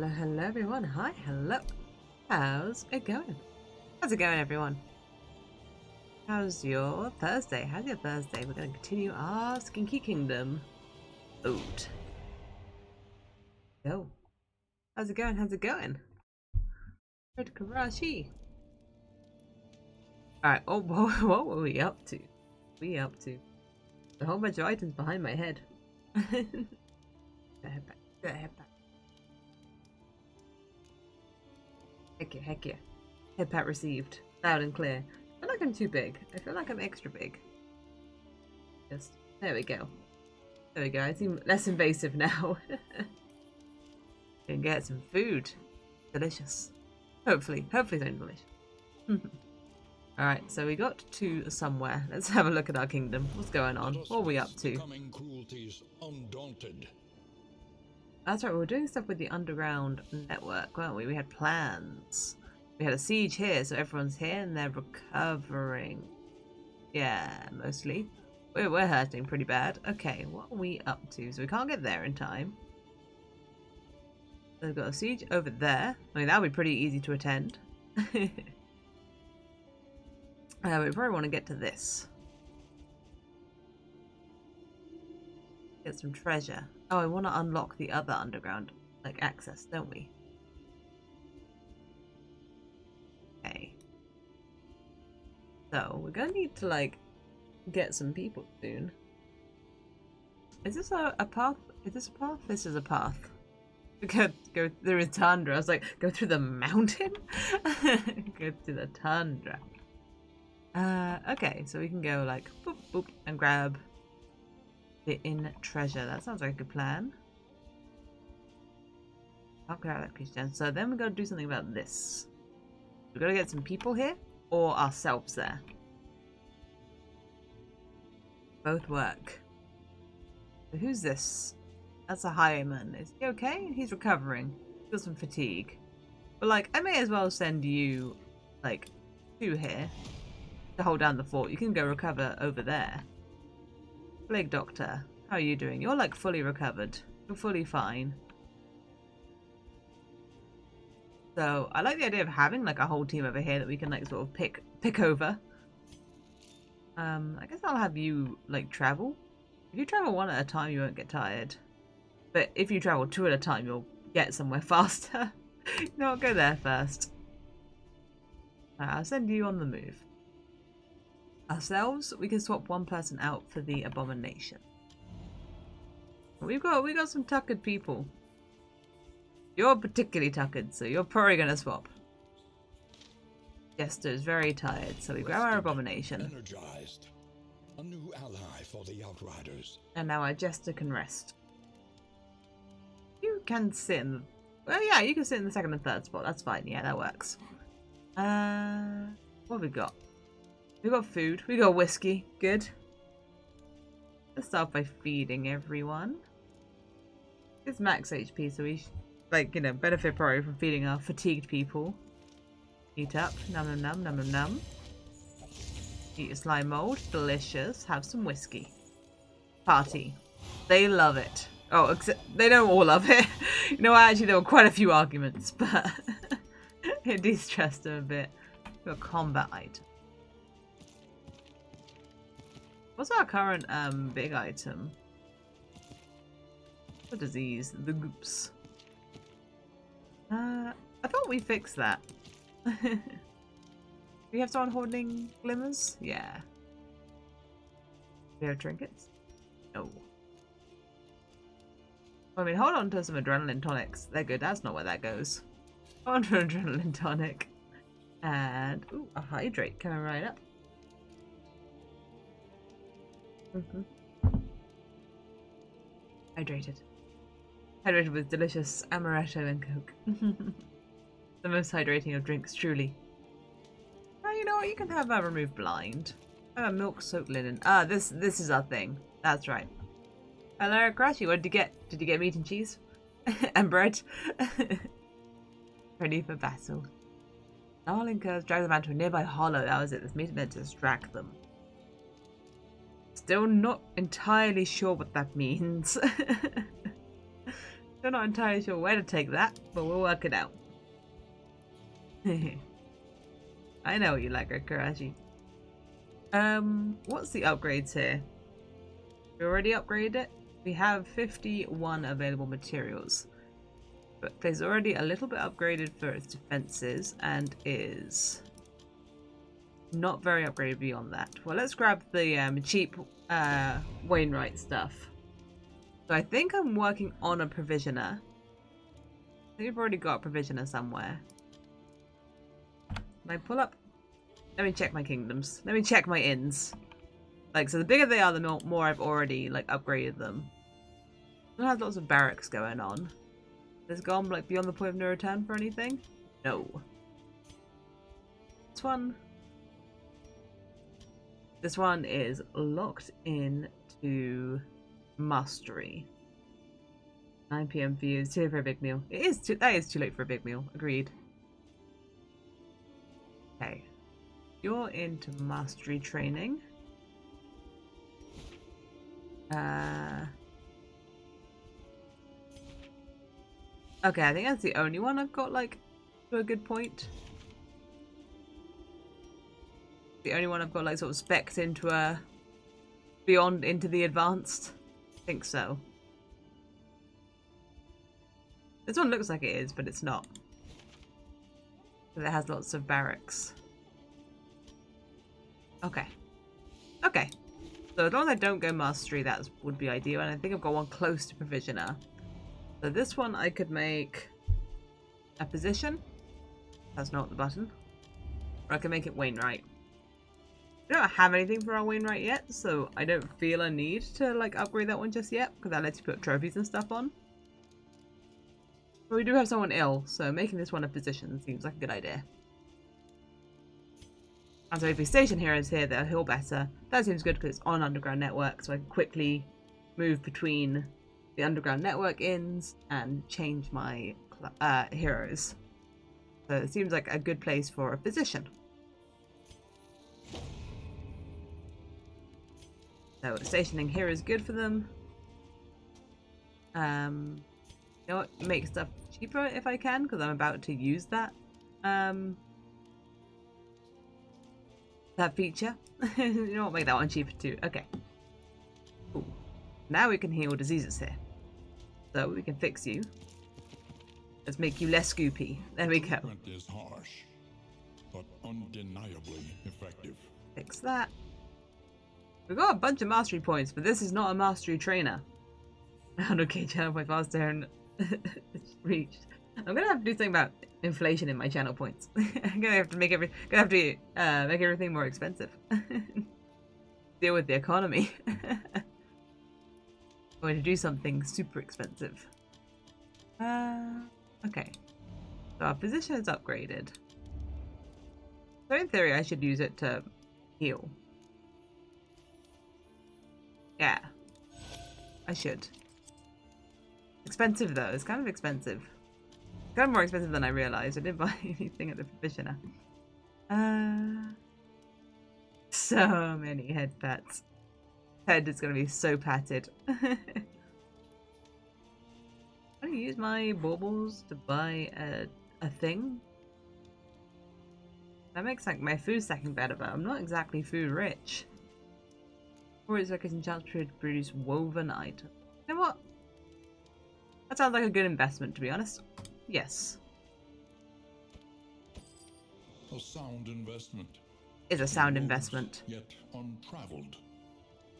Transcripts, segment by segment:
hello everyone. Hi, hello. How's it going? How's it going, everyone? How's your Thursday? How's your Thursday? We're going to continue our Skinky Kingdom. Oat. Go. How's it going? How's it going? Red Karashi. Alright, oh, what were we up to? A whole bunch of items behind my head. Head back. Head back. Heck yeah. Head pat received. Loud and clear. I feel like I'm too big. I feel like I'm extra big. There we go. There we go. I seem less invasive now. Can get some food. Delicious. Hopefully something delicious. Alright, so we got to somewhere. Let's have a look at our kingdom. What's going on? What are we up to? That's right, we were doing stuff with the underground network, weren't we? We had plans. We had a siege here, so everyone's here and they're recovering. Yeah, mostly. We're hurting pretty bad. Okay, what are we up to? So we can't get there in time. So we've got a siege over there. I mean, that would be pretty easy to attend. We probably want to get to this. Get some treasure. Oh, I want to unlock the other underground, like, access, don't we? Okay. So, we're gonna need to, like, get some people soon. Is this a path? Is this a path? This is a path. We go through the tundra. I was like, go through the mountain? Go through the tundra. Okay, so we can go, like, boop, boop, and grab the in treasure. That sounds like a good plan. I'll grab that piece down. So then we gotta do something about this. We gotta get some people here or ourselves there. Both work. So who's this? That's a highwayman. Is he okay? He's recovering. He's got some fatigue. But like, I may as well send you like 2 here to hold down the fort. You can go recover over there. Plague Doctor, how are you doing? You're like fully recovered. You're fully fine. So I like the idea of having like a whole team over here that we can like sort of pick over. I guess I'll have you like travel. If you travel 1 at a time, you won't get tired. But if you travel 2 at a time, you'll get somewhere faster. You know, I'll go there first. I'll send you on the move. Ourselves, we can swap 1 person out for the abomination. We got some tuckered people. You're particularly tuckered, so you're probably gonna swap. Jester's very tired, so we grab our abomination. Energized. A new ally for the Outriders. And now our Jester can rest. You can sit in the... Well, yeah, you can sit in the 2nd and 3rd spot. That's fine. Yeah, that works. What have we got? We got food. We got whiskey. Good. Let's start by feeding everyone. It's max HP, so we like, you know, benefit probably from feeding our fatigued people. Eat up. Num num num num num num. Eat a slime mold. Delicious. Have some whiskey. Party. They love it. Oh, except they don't all love it. You know, actually there were quite a few arguments, but it de-stressed them a bit. Got a combat item. What's our current big item? The disease, the goops. I thought we fixed that. Do we have someone holding glimmers? Yeah. Do we have trinkets? No. I mean, hold on to some adrenaline tonics. They're good. That's not where that goes. Hold on to an adrenaline tonic. And, ooh, a hydrate coming right up. Hydrated. Hydrated with delicious amaretto and coke. The most hydrating of drinks, truly. Oh, you know what? You can have a remove blind. Milk soaked linen. Ah, this is our thing. That's right. Hello, Crashy. What did you get? Did you get meat and cheese? And bread? Ready for battle. Darling curves drag them out to a nearby hollow. That was it. This meat meant to distract them. Still not entirely sure what that means. Still not entirely sure where to take that, but we'll work it out. I know what you like, Karashi. What's the upgrades here? We already upgraded it. We have 51 available materials. But there's already a little bit upgraded for its defenses and is not very upgraded beyond that. Well, let's grab the cheap Wainwright stuff. So I think I'm working on a provisioner. I think we've already got a provisioner somewhere. Can I pull up? Let me check my kingdoms. Let me check my inns. Like, so the bigger they are, the more I've already, like, upgraded them. It has lots of barracks going on. Has it gone, like, beyond the point of no return for anything? No. This one is locked in to mastery. 9 PM for you. It's too late for a big meal. That is too late for a big meal. Agreed. Okay. You're into mastery training. Okay, I think that's the only one I've got, like, to a good point. The only one I've got, like, sort of specced into a... beyond into the advanced. I think so. This one looks like it is, but it's not. But it has lots of barracks. Okay. Okay. So as long as I don't go mastery, that would be ideal. And I think I've got one close to provisioner. So this one I could make a position. That's not the button. Or I can make it Wainwright. We don't have anything for our Wainwright yet, so I don't feel a need to like upgrade that one just yet, because that lets you put trophies and stuff on. But we do have someone ill, so making this one a position seems like a good idea. And so if we station heroes here, they'll heal better. That seems good because it's on underground network, so I can quickly move between the underground network inns and change my heroes. So it seems like a good place for a physician. So stationing here is good for them. You know what? Make stuff cheaper if I can, because I'm about to use that that feature. You know what? Make that one cheaper too. Okay. Cool. Now we can heal diseases here. So we can fix you. Let's make you less scoopy. There we go. Treatment is harsh, but undeniably effective. Fix that. We've got a bunch of mastery points, but this is not a mastery trainer. 100k channel point faster and reached. I'm gonna have to do something about inflation in my channel points. I'm gonna have to make everything more expensive. Deal with the economy. I'm going to do something super expensive. Okay. So our position is upgraded. So in theory, I should use it to heal. Yeah. I should. Expensive though. It's kind of expensive. It's kind of more expensive than I realized. I didn't buy anything at the provisioner. So many head pats. Head is going to be so patted. I'm going to use my baubles to buy a thing. That makes like my food stacking better, but I'm not exactly food rich. Or it's like it's chance to produce woven items. You know what? That sounds like a good investment, to be honest. Yes. A sound investment. It's a sound investment. Yet untraveled.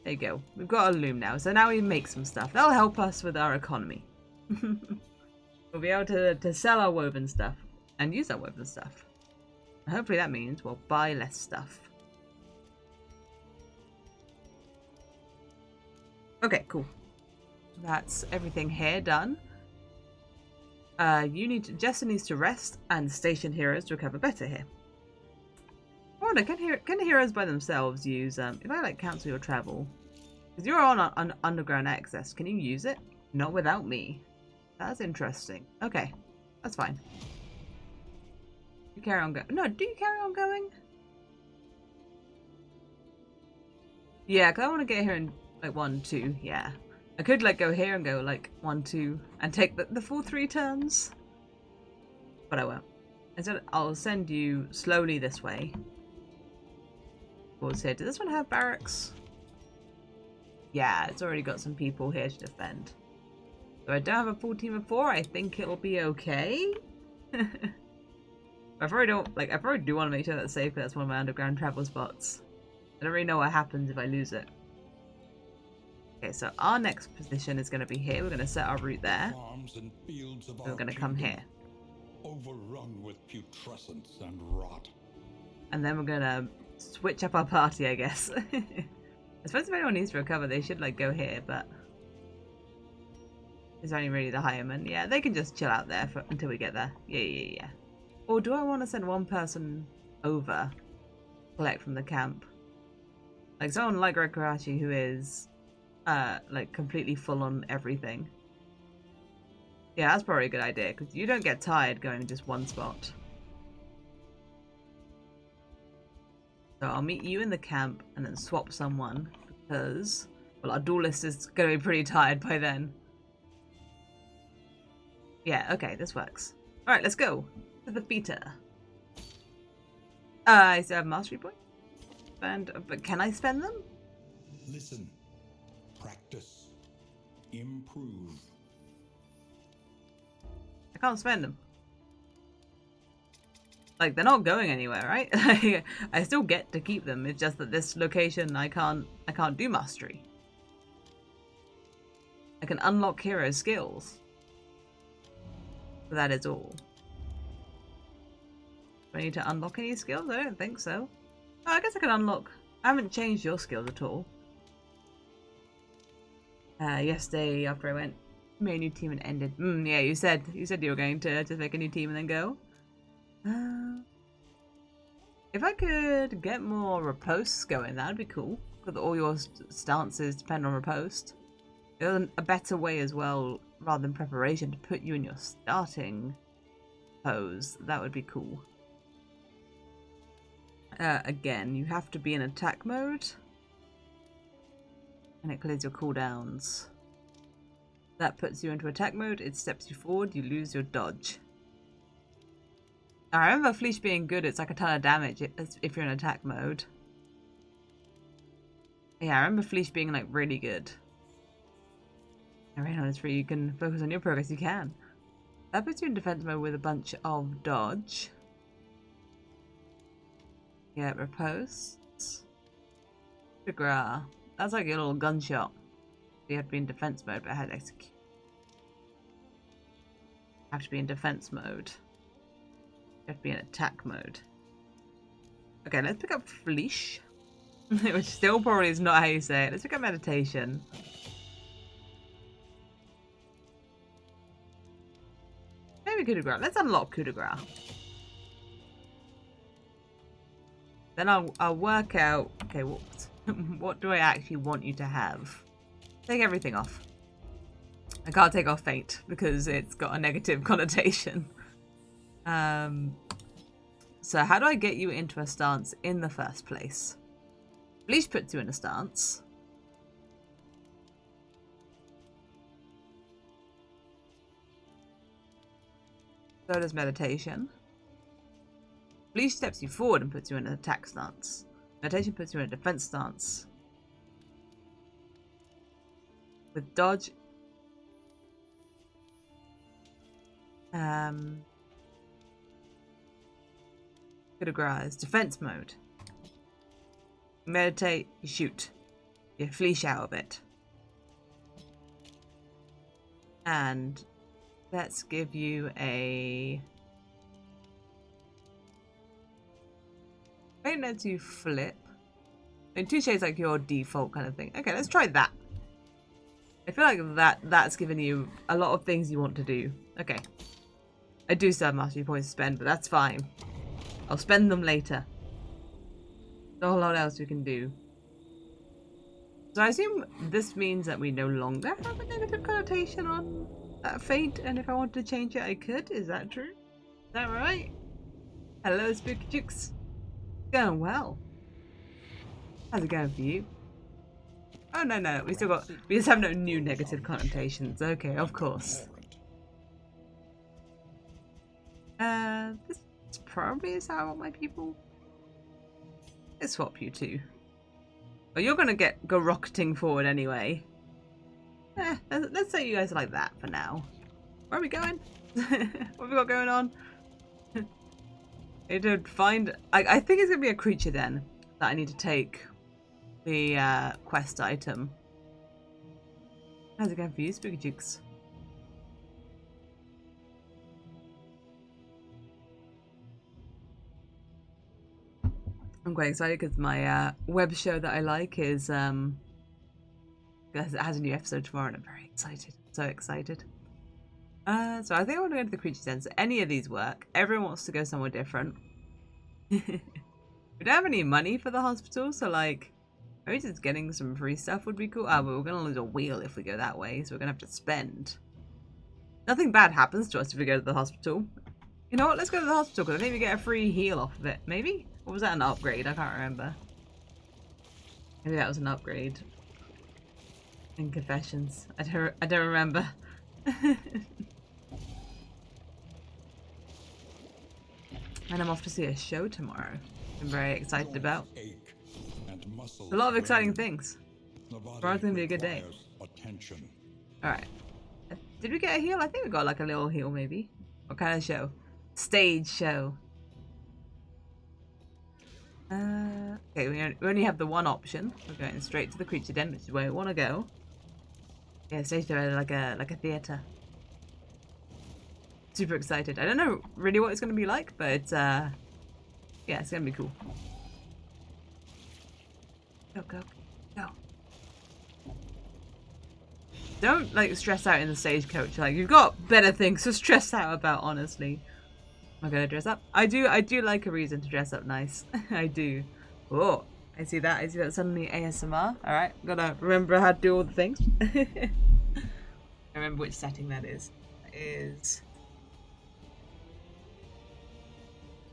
There you go. We've got a loom now, so now we make some stuff. That'll help us with our economy. We'll be able to sell our woven stuff and use our woven stuff. And hopefully that means we'll buy less stuff. Okay, cool. That's everything here done. Jester needs to rest and station heroes to recover better here. I wonder, can heroes by themselves use if I like cancel your travel? Because you're on underground access, can you use it? Not without me. That's interesting. Okay, that's fine. You carry on going. No, do you carry on going? Yeah, because I want to get here in like 1, 2. Yeah. I could like go here and go like 1, 2 and take the full 3 turns. But I won't. Instead, I'll send you slowly this way. Towards here. Does this one have barracks? Yeah, it's already got some people here to defend. So I don't have a full team of 4. I think it'll be okay. I probably do want to make sure that's safe, because that's one of my underground travel spots. I don't really know what happens if I lose it. Okay, so our next position is going to be here. We're going to set our route there. Farms and fields of We're going to come here. Overrun with putrescence and rot. And then we're going to switch up our party, I guess. I suppose if anyone needs to recover, they should like go here, but it's only really the hiremen. Yeah, they can just chill out there until we get there. Yeah. Or do I want to send one person over, collect from the camp? Like someone like Rekarachi who is like completely full on everything. Yeah, that's probably a good idea, because you don't get tired going in just one spot. So I'll meet you in the camp and then swap someone, because, well, our duelist is going to be pretty tired by then. Yeah, okay, this works. Alright, let's go to the theater. I still have mastery point. But can I spend them? Listen, practice, improve. I can't spend them. Like, they're not going anywhere, right? I still get to keep them. It's just that this location I can't do mastery. I can unlock hero skills. But that is all. Do I need to unlock any skills? I don't think so. Oh, I guess I can unlock. I haven't changed your skills at all. Yesterday after I went, made a new team and ended. Yeah, you said you were going to just make a new team and then go. If I could get more riposts going, that'd be cool. Because all your stances depend on riposte. There's a better way as well, rather than preparation, to put you in your starting pose. That would be cool. Again, you have to be in attack mode. And it clears your cooldowns. That puts you into attack mode, it steps you forward, you lose your dodge. I remember Fleesh being good, it's like a ton of damage if you're in attack mode. Yeah, I remember Fleesh being like really good. Right on, it's free, you can focus on your progress, you can. That puts you in defense mode with a bunch of dodge. Yeah, riposte. Gra. That's like a little gunshot. You have to be in defense mode, but I had to execute. Have to be in defense mode. You have to be in attack mode. Okay, let's pick up Fleesh. Which still probably is not how you say it. Let's pick up meditation. Maybe coup de grace. Let's unlock coup de grace. Then I'll work out. Okay, what do I actually want you to have? Take everything off. I can't take off faint because it's got a negative connotation. So how do I get you into a stance in the first place? Bleach puts you in a stance. So does meditation. Bleach steps you forward and puts you in an attack stance. Meditation puts you in a defense stance. With dodge, coup de grace, defense mode. Meditate, you shoot. You fleesh out of it. And let's give you a... I think lets you flip. I mean, 2 shades like your default kind of thing. Okay, let's try that. I feel like that's given you a lot of things you want to do. Okay. I do still have mastery points to spend, but that's fine. I'll spend them later. There's a whole lot else we can do. So I assume this means that we no longer have a negative connotation on that fate, and if I wanted to change it, I could. Is that true? Is that right? Hello, Spooky Jukes. Going well. How's it going for you? Oh no, we just have no new negative connotations. Okay, of course. This probably is how I want my people. Let's swap you two. Well, you're gonna go rocketing forward anyway. Let's say you guys are like that for now. Where are we going? What have we got going on? I need to find. I think it's gonna be a creature then that I need to take the quest item. How's it going for you, Spooky Jukes? I'm quite excited because my web show that I like is it has a new episode tomorrow, and I'm very excited. So excited. So I think I want to go to the creature den. So any of these work. Everyone wants to go somewhere different. We don't have any money for the hospital, so like maybe just getting some free stuff would be cool. But we're gonna lose a wheel if we go that way, so we're gonna have to spend. Nothing bad happens to us if we go to the hospital. You know what? Let's go to the hospital because I think we get a free heal off of it. Maybe? Or was that an upgrade? I can't remember. Maybe that was an upgrade. In Confessions. I don't remember. And I'm off to see a show tomorrow. I'm very excited about. A lot of exciting things. Tomorrow's gonna be a good day. Alright. Did we get a heal? I think we got like a little heal maybe. What kind of show? Stage show. Okay, we only have the one option. We're going straight to the creature den, which is where we want to go. Yeah, stage show like a theatre. Super excited. I don't know really what it's going to be like, but yeah, it's going to be cool. Go. Don't like stress out in the stagecoach. Like you've got better things to stress out about, honestly. Am I gonna dress up? I do like a reason to dress up nice. I do. Oh, I see that. Suddenly ASMR. Alright, gotta remember how to do all the things. I remember which setting that is. That is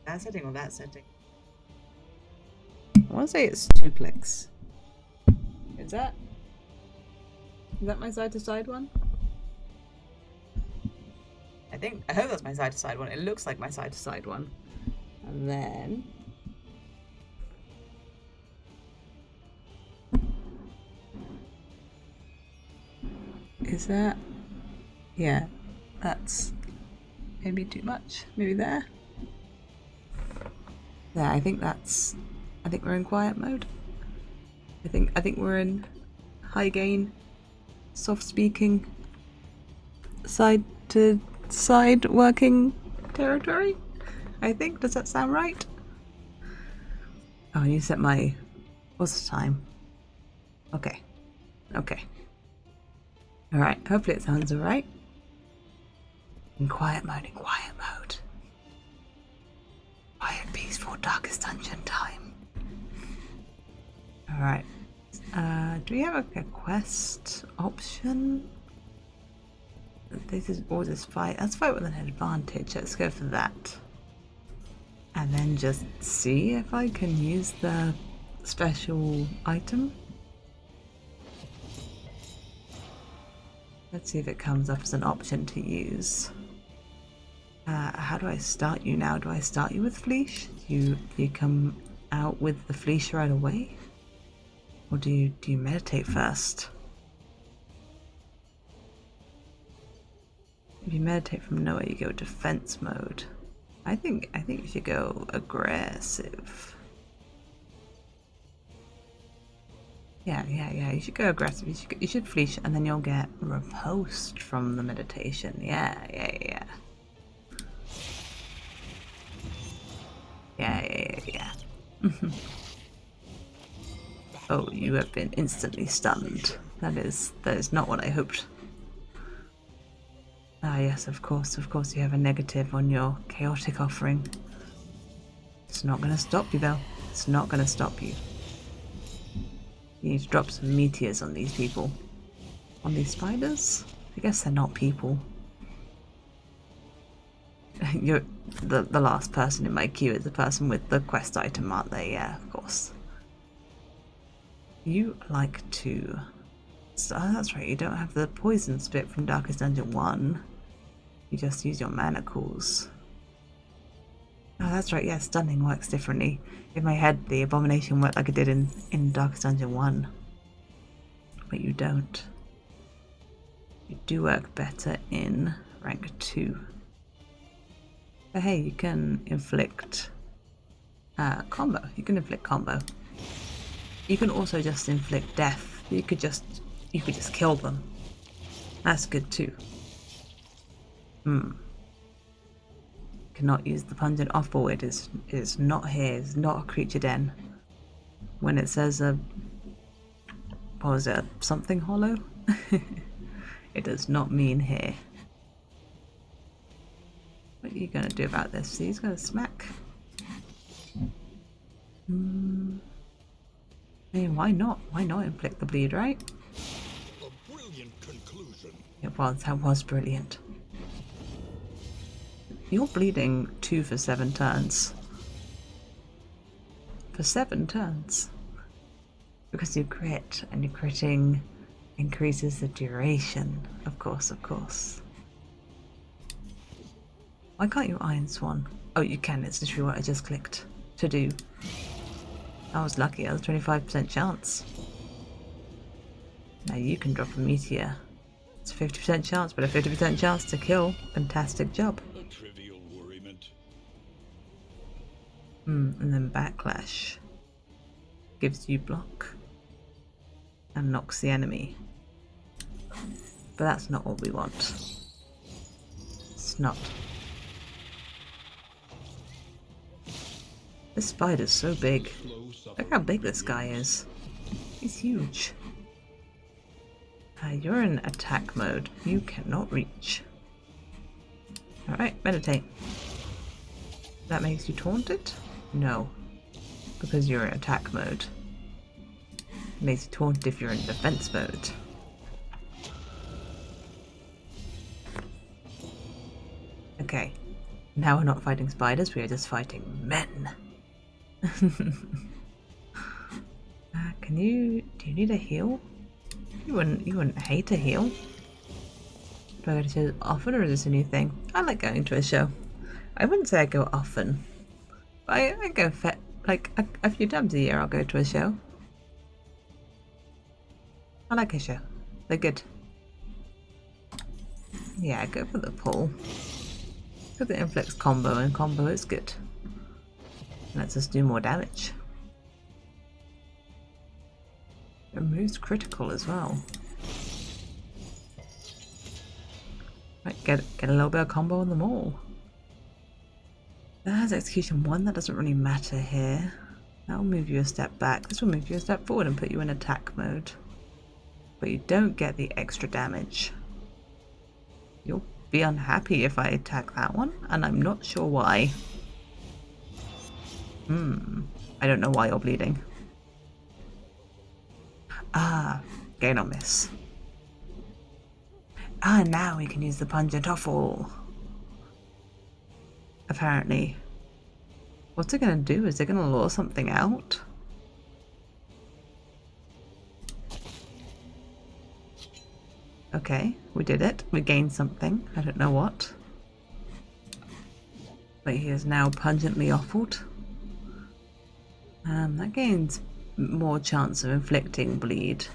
that setting or that setting? I wanna say it's 2 clicks. Is that my side to side one? I hope that's my side to side one. It looks like my side to side one. And then is that, yeah, that's maybe too much. Maybe there. There, I think we're in quiet mode. I think we're in high gain, soft speaking, side to side working territory. I think. Does that sound right? Oh, I need to set my... What's the time? Okay. Alright, hopefully it sounds alright. In quiet mode. Quiet, peaceful, darkest dungeon time. Alright. Do we have a quest option? This is orders fight. Let's fight with an advantage. Let's go for that. And then just see if I can use the special item. Let's see if it comes up as an option to use. How do I start you now? Do I start you with Fleesh? Do you come out with the Fleesh right away? Or do you meditate first? If you meditate from nowhere, you go defense mode. I think you should go aggressive. Yeah. You should go aggressive. You should Fleesh, and then you'll get riposte from the meditation. Yeah. Oh, you have been instantly stunned. That is not what I hoped. Ah, yes, of course you have a negative on your chaotic offering. It's not going to stop you, though. It's not going to stop you. You need to drop some meteors on these people. On these spiders? I guess they're not people. You're the last person in my queue is the person with the quest item, aren't they? Yeah, of course. You like to... So, that's right, you don't have the poison spit from Darkest Dungeon 1. You just use your manacles. Oh, that's right, yeah, stunning works differently. In my head, the abomination worked like it did in Darkest Dungeon 1. But you don't. You do work better in rank 2. But hey, you can inflict combo. You can inflict combo. You can also just inflict death. You could just kill them. That's good too. Cannot use the pungent offball. It is not here. It's not a creature den. When it says what was it? Something hollow? It does not mean here. What are you gonna do about this? He's gonna smack. I mean, why not? Why not inflict the bleed, right? A brilliant conclusion. It was. That was brilliant. You're bleeding 2 for 7 turns. For 7 turns. Because you crit, and your critting increases the duration. Of course, of course. Why can't you Iron Swan? Oh, you can. It's literally what I just clicked to do. I was lucky. I was 25% chance. Now you can drop a meteor. It's a 50% chance, but a 50% chance to kill. Fantastic job. A trivial worriment. And then Backlash gives you block and knocks the enemy. But that's not what we want. It's not. This spider's so big. Look how big this guy is. He's huge. You're in attack mode. You cannot reach. Alright, meditate. That makes you taunted? No. Because you're in attack mode. It makes you taunted if you're in defense mode. Okay. Now we're not fighting spiders, we are just fighting men. Do you need a heal? You wouldn't hate a heal. Do I go to shows often, or is this a new thing? I like going to a show. I wouldn't say I go often. But I go like a few times a year I'll go to a show. I like a show. They're good. Yeah, go for the pull. Go for the inflicts combo, and combo is good. Lets us do more damage. It removes critical as well. Right, get a little bit of combo on them all. That has execution 1, that doesn't really matter here. That'll move you a step back. This will move you a step forward and put you in attack mode. But you don't get the extra damage. You'll be unhappy if I attack that one, and I'm not sure why. I don't know why you're bleeding. Ah, gain or miss. Ah, now we can use the pungent offal. Apparently. What's it gonna do? Is it gonna lure something out? Okay, we did it. We gained something. I don't know what. But he is now pungently offaled. That gains more chance of inflicting bleed.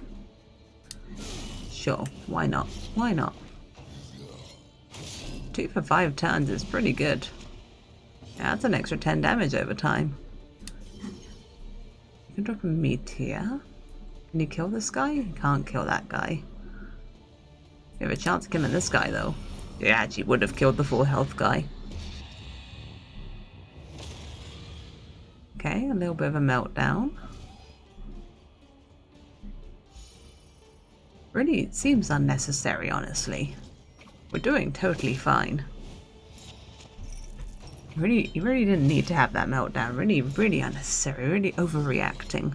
Sure, why not? Why not? 2 for 5 turns is pretty good. Yeah, that's an extra 10 damage over time. You can drop a meteor. Can you kill this guy? You can't kill that guy. You have a chance of killing this guy though. You actually would have killed the full health guy. Okay, a little bit of a meltdown. Really, it seems unnecessary, honestly. We're doing totally fine. You really didn't need to have that meltdown. Really unnecessary. Really overreacting.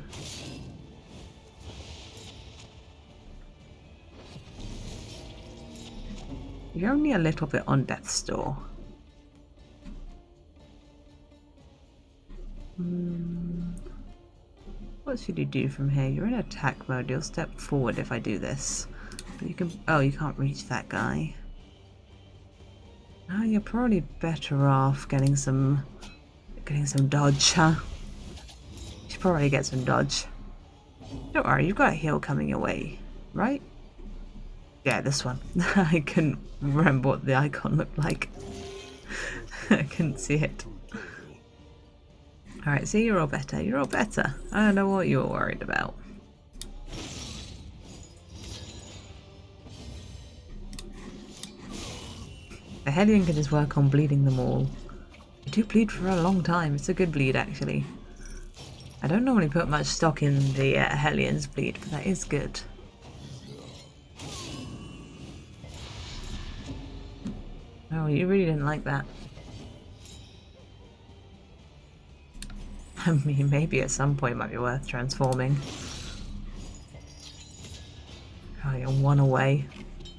You're only a little bit on death's door. What should you do from here? You're in attack mode. You'll step forward if I do this. But you can. Oh, you can't reach that guy. Oh, you're probably better off getting some dodge, huh? You should probably get some dodge. Don't worry, you've got a heal coming your way, right? Yeah, this one. I couldn't remember what the icon looked like. I couldn't see it. Alright, see, you're all better. You're all better. I don't know what you were worried about. The Hellion can just work on bleeding them all. You do bleed for a long time. It's a good bleed, actually. I don't normally put much stock in the Hellion's bleed, but that is good. Oh, you really didn't like that. I mean, maybe at some point it might be worth transforming. Oh, you're one away.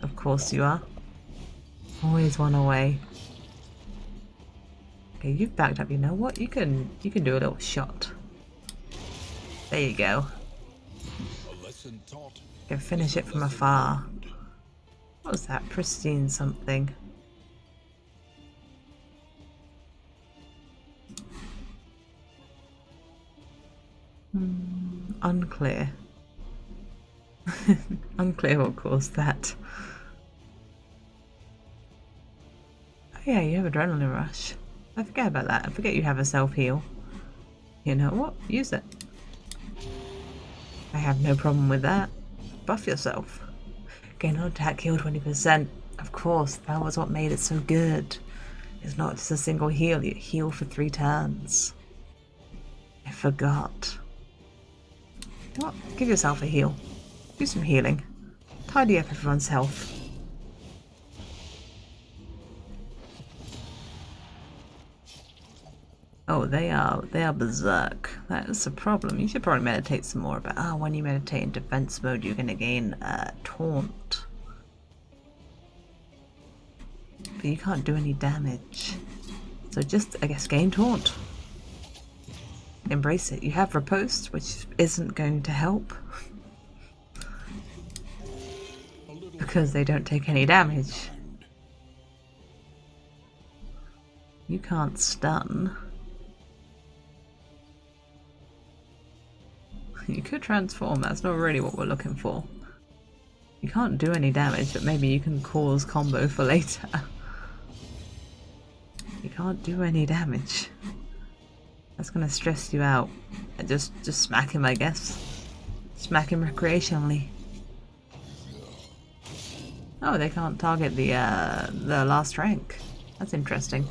Of course you are. Always one away. Okay, you've backed up. You know what? You can do a little shot. There you go. You can finish it from afar. What was that? Pristine something. Unclear. Unclear what caused that. Oh yeah, you have adrenaline rush. I forget about that. I forget you have a self-heal. You know what? Use it. I have no problem with that. Buff yourself. Gain on attack, heal 20%. Of course, that was what made it so good. It's not just a single heal, you heal for 3 turns. I forgot. What? Give yourself a heal. Do some healing. Tidy up everyone's health. Oh, they are berserk. That is a problem. You should probably meditate some more about when you meditate in defense mode you're gonna gain taunt. But you can't do any damage. So just, I guess, gain taunt. Embrace it. You have riposte, which isn't going to help. Because they don't take any damage. You can't stun. You could transform, that's not really what we're looking for. You can't do any damage, but maybe you can cause combo for later. You can't do any damage. That's gonna stress you out. Just smack him, I guess. Smack him recreationally. Oh, they can't target the last rank. That's interesting.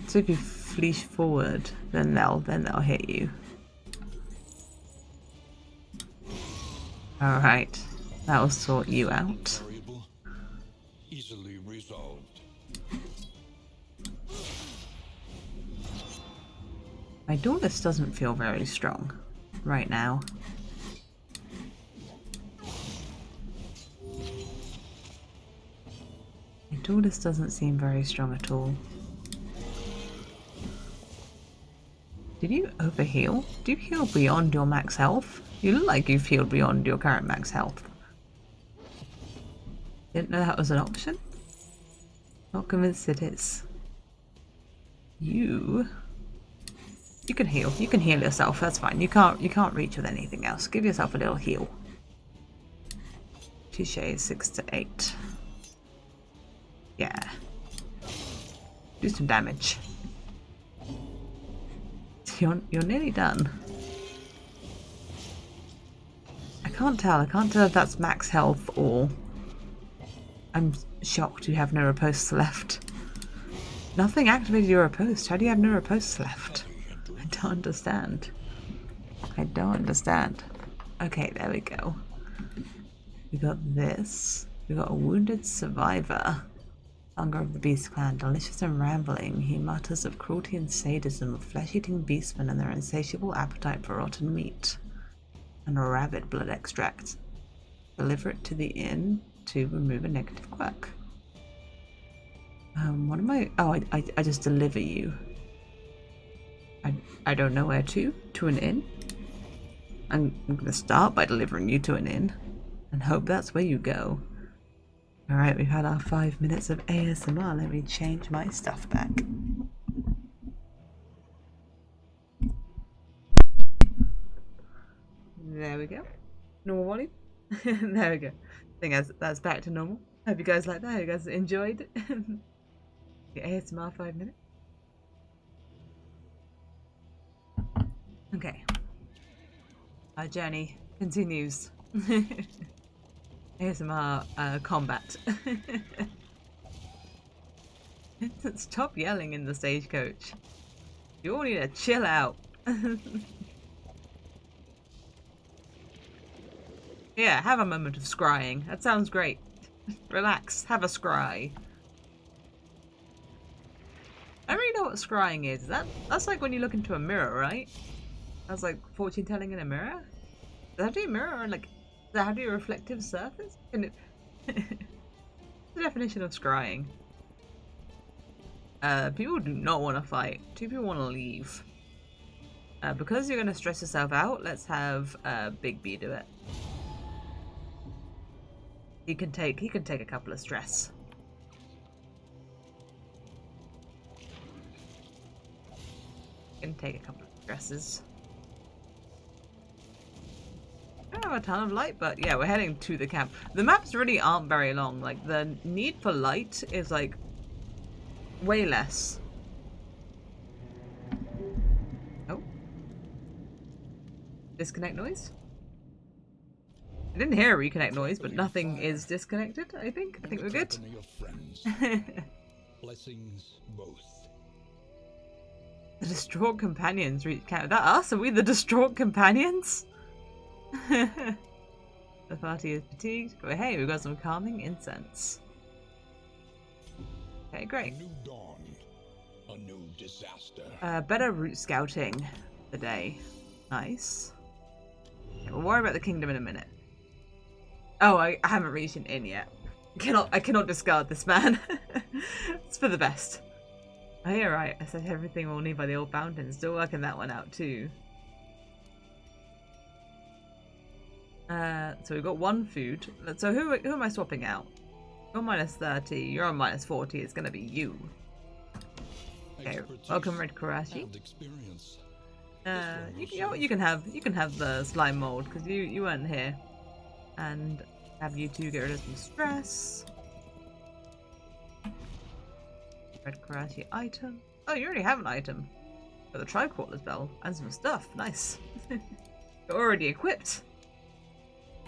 So if you fleece forward, then they'll hit you. All right, that will sort you out. Easily resolved. My duelist doesn't feel very strong right now. My duelist doesn't seem very strong at all. Did you overheal? Do you heal beyond your max health? You look like you've healed beyond your current max health. Didn't know that was an option? Not convinced it is. You can heal. You can heal yourself. That's fine. You can't reach with anything else. Give yourself a little heal. Touche 6 to 8. Yeah. Do some damage. You're nearly done. I can't tell if that's max health or I'm shocked you have no ripostes left. Nothing activated your riposte. How do you have no ripostes left? I don't understand. I don't understand. Okay, there we go. We got this. We got a wounded survivor. Hunger of the Beast Clan, delicious and rambling, he mutters of cruelty and sadism of flesh-eating beastmen and their insatiable appetite for rotten meat. And a rabbit blood extract. Deliver it to the inn to remove a negative quirk. What am I? Oh, I just deliver you. I don't know where to. To an inn? I'm gonna start by delivering you to an inn. And hope that's where you go. Alright, we've had our 5 minutes of ASMR. Let me change my stuff back. There we go. Normal volume. There we go. I think that's back to normal. Hope you guys liked that. Hope you guys enjoyed the ASMR 5 minutes. Okay. Our journey continues. ASMR combat. Stop yelling in the stagecoach. You all need to chill out. Yeah, have a moment of scrying. That sounds great. Relax, have a scry. I don't really know what scrying is. That's like when you look into a mirror, right? That's like fortune telling in a mirror? Does that have to be a mirror or like does that have to be a reflective surface? Can it the definition of scrying? People do not want to fight. 2 people want to leave. Because you're gonna stress yourself out, let's have Big B do it. He can take a couple of stress. He can take a couple of stresses. I don't have a ton of light, but yeah, we're heading to the camp. The maps really aren't very long. Like the need for light is like way less. Oh. Disconnect noise? I didn't hear a reconnect noise, but nothing is disconnected, I think. I think we're good. Blessings both. The distraught companions reach camp. Is that us? Are we the distraught companions? The party is fatigued, but hey, we've got some calming incense. Okay, great. A new dawn, a new disaster. Better route scouting today. Nice. Okay, we'll worry about the kingdom in a minute. Oh, I haven't reached an inn yet. I cannot discard this man. It's for the best. Oh yeah, right. I said everything we'll need by the old fountain. Still working that one out too. So we've got 1 food. So who am I swapping out? You're minus 30. You're on minus 40. It's gonna be you. Okay. Welcome, Red Karashi. You can have the slime mold because you weren't here. And have you two get rid of some stress. Red Karate item. Oh, you already have an item. Got the Tricrawler's bell and some stuff. Nice. You're already equipped.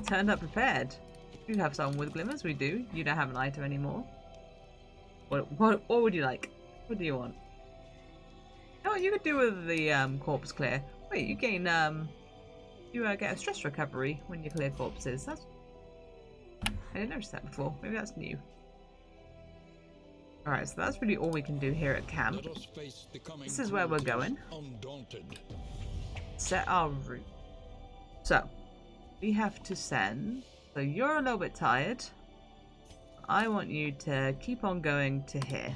Turned up prepared. You have someone with glimmers. We do. You don't have an item anymore. What would you like? What do you want? Oh, you could do with the corpse clear. Wait, you gain you get a stress recovery when you clear corpses. That's I didn't notice that before. Maybe that's new. Alright, so that's really all we can do here at camp. This is where we're going. Set our route. So, we have to send... So you're a little bit tired. I want you to keep on going to here.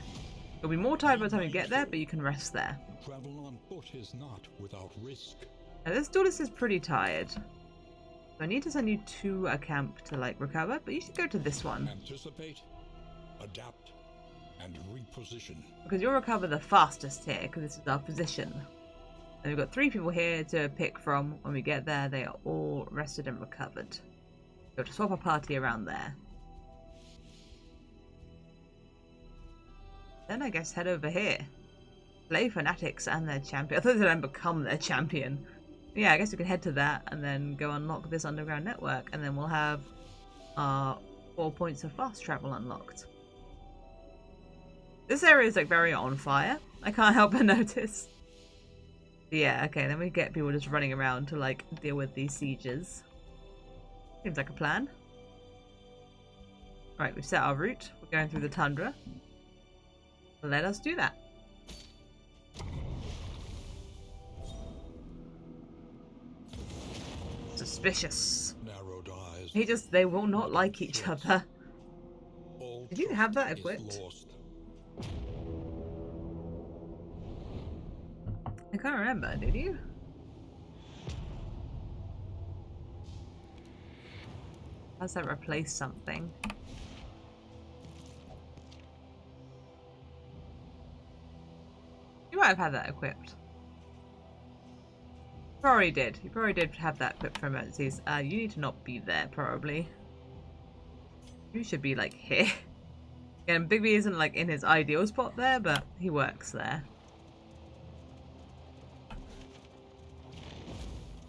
You'll be more tired by the time you get there, but you can rest there. Travel on foot is not without risk. Now this Duelist is pretty tired. So I need to send you to a camp to like recover, but you should go to this one. Anticipate, adapt, and reposition. Because you'll recover the fastest here, because this is our position. And we've got 3 people here to pick from. When we get there, they are all rested and recovered. We'll have to swap our party around there. Then I guess head over here. Play Fanatics and their champion. I thought they didn't become their champion. Yeah, I guess we can head to that and then go unlock this underground network, and then we'll have our 4 points of fast travel unlocked. This area is like very on fire. I can't help but notice. Yeah, okay, then we get people just running around to like deal with these sieges. Seems like a plan. Right, we've set our route. We're going through the tundra. Let us do that. Suspicious. They will not like each other. Did you have that equipped? I can't remember, did you? How's that replace something? You might have had that equipped. Probably did. You probably did have that equipped for emergencies. You need to not be there, probably. You should be, like, here. Again, Bigby isn't, like, in his ideal spot there, but he works there.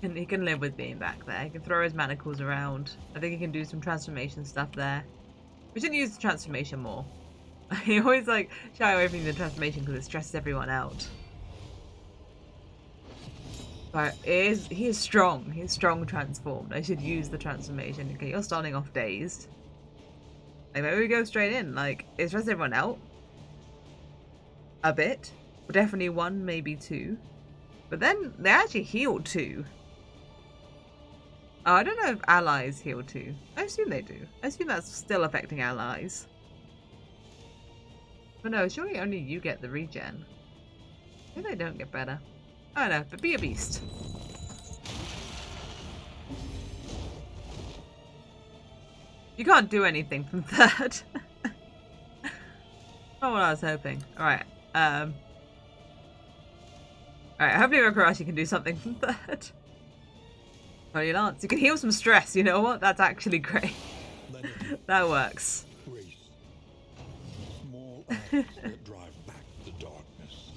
He can live with being back there. He can throw his manacles around. I think he can do some transformation stuff there. We should use the transformation more. He always, like, shy away from the transformation because it stresses everyone out. But he is strong. He is strong transformed. I should use the transformation. Okay, you're starting off dazed. Like, maybe we go straight in. Like, it stresses everyone out. A bit. Definitely 1, maybe 2. But then they actually healed 2. Oh, I don't know if allies heal 2. I assume they do. I assume that's still affecting allies. But no, surely only you get the regen. Maybe they don't get better. I don't know, but be a beast. You can't do anything from 3rd. Not what I was hoping. Alright, alright, hopefully Rokarashi can do something from 3rd. Holy Lance, you can heal some stress, you know what? That's actually great. That works. Small acts that drive back the darkness.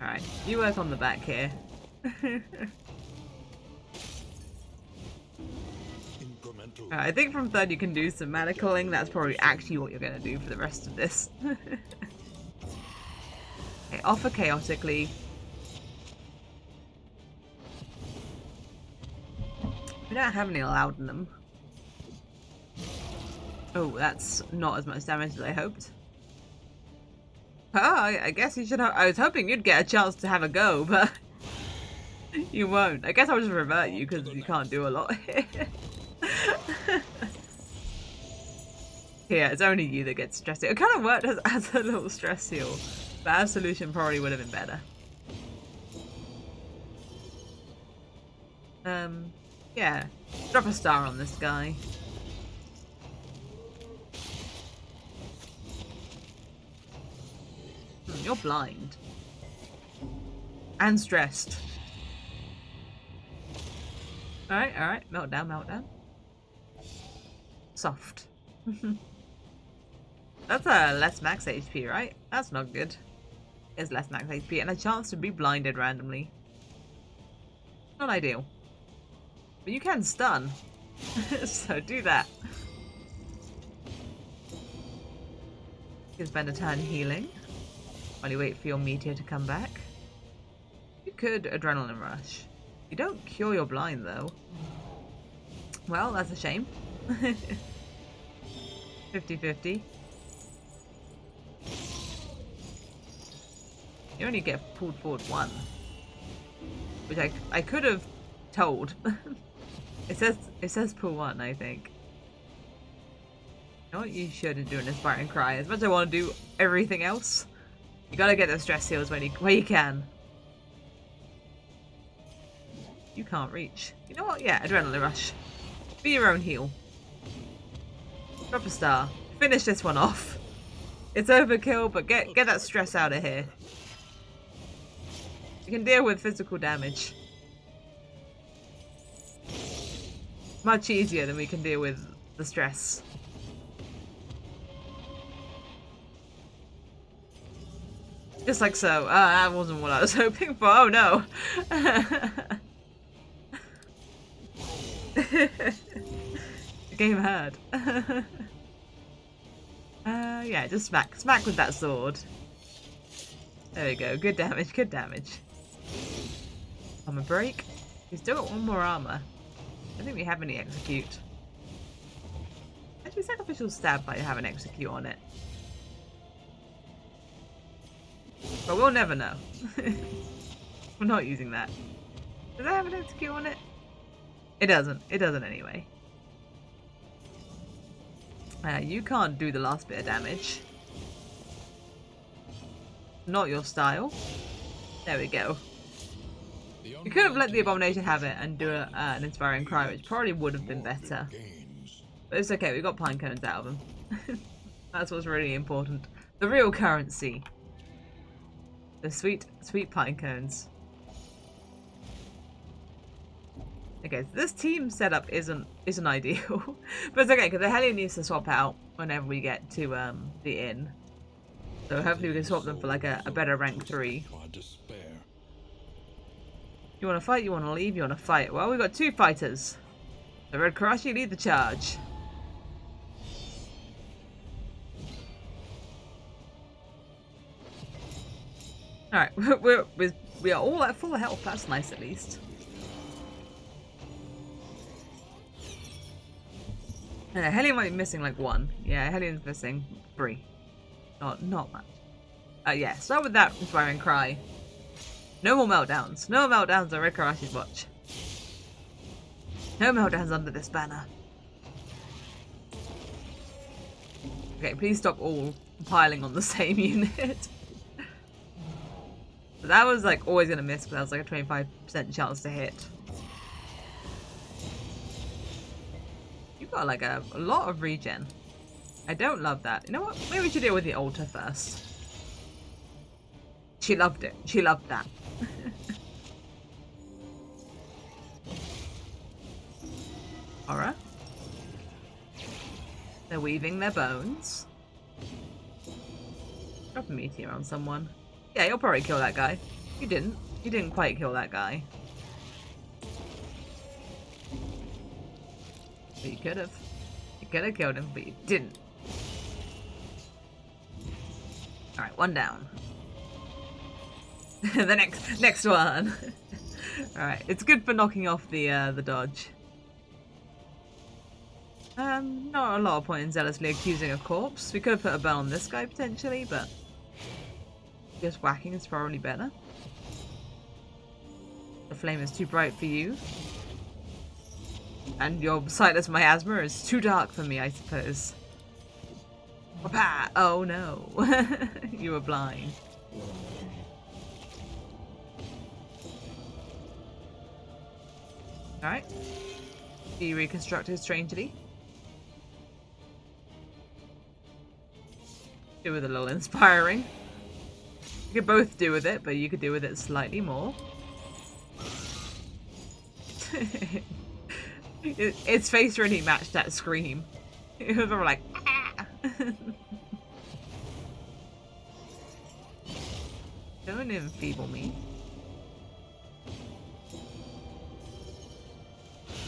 Alright, you work on the back here. Alright, I think from 3rd you can do some manacling. That's probably actually what you're going to do for the rest of this. Okay, offer chaotically. We don't have any laudanum. Oh, that's not as much damage as I hoped. Oh, I guess you should have. I was hoping you'd get a chance to have a go, but you won't. I guess I'll just revert you because you can't do a lot here. Yeah, it's only you that gets stressed. It kind of worked as a little stress heal, but Absolution probably would have been better. Yeah. Drop a star on this guy. You're blind. And stressed. Alright. Meltdown. Soft. That's less max HP, right? That's not good. It's less max HP and a chance to be blinded randomly. Not ideal. But you can stun. So do that. You can spend a turn healing while you wait for your meteor to come back. You could adrenaline rush. You don't cure your blind though. Well, that's a shame. 50-50. You only get pulled forward 1. Which I could have told. It says pull 1, I think. You know what you should do an inspiring cry. As much as I want to do everything else, you gotta get those stress heals where you can. You can't reach. You know what? Yeah, adrenaline rush. Be your own heal. Drop a star. Finish this one off. It's overkill, but get that stress out of here. You can deal with physical damage. Much easier than we can deal with the stress. Just like so. That wasn't what I was hoping for. Oh no. The game hurt. Yeah, just smack with that sword. There we go. Good damage. Armor break. He's still got 1 more armor. I don't think we have any execute. Actually, sacrificial stab might have an execute on it. But we'll never know. We're not using that. Does that have an execute on it? It doesn't. It doesn't anyway. You can't do the last bit of damage. Not your style. There we go. You could have let the Abomination have it and do an Inspiring Cry, which probably would have been better. But it's okay, we got pine cones out of them. That's what's really important. The real currency. The sweet, sweet pine cones. Okay, so this team setup isn't ideal. But it's okay, because the Hellion needs to swap out whenever we get to the inn. So hopefully we can swap them for like a better rank 3. You want to fight? You want to leave? You want to fight? Well, we've got 2 fighters. The Red Karashi lead the charge. Alright, we are all at full health. That's nice at least. Yeah, Hellion might be missing like 1. Yeah, Hellion's missing 3. Not much. Yeah, start with that Inspiring Cry. No more meltdowns. No meltdowns on Red Karashi's watch. No meltdowns under this banner. Okay, please stop all piling on the same unit. So that was like always gonna miss, but that was like a 25% chance to hit. You've got like a lot of regen. I don't love that. You know what? Maybe we should deal with the altar first. She loved it. She loved that. Alright. They're weaving their bones. Drop a meteor on someone. Yeah, you'll probably kill that guy. You didn't. You didn't quite kill that guy. But you could have. You could have killed him, but you didn't. Alright, 1 down. The next one. Alright, it's good for knocking off the dodge. Not a lot of point in zealously accusing a corpse. We could have put a bell on this guy potentially, but just whacking is probably better. The flame is too bright for you. And your sightless miasma is too dark for me, I suppose. Oh no. You were blind. Alright. He reconstructed strangely. Do with a little inspiring. You could both do with it, but you could do with it slightly more. Its face really matched that scream. It was like, ah! Don't enfeeble me.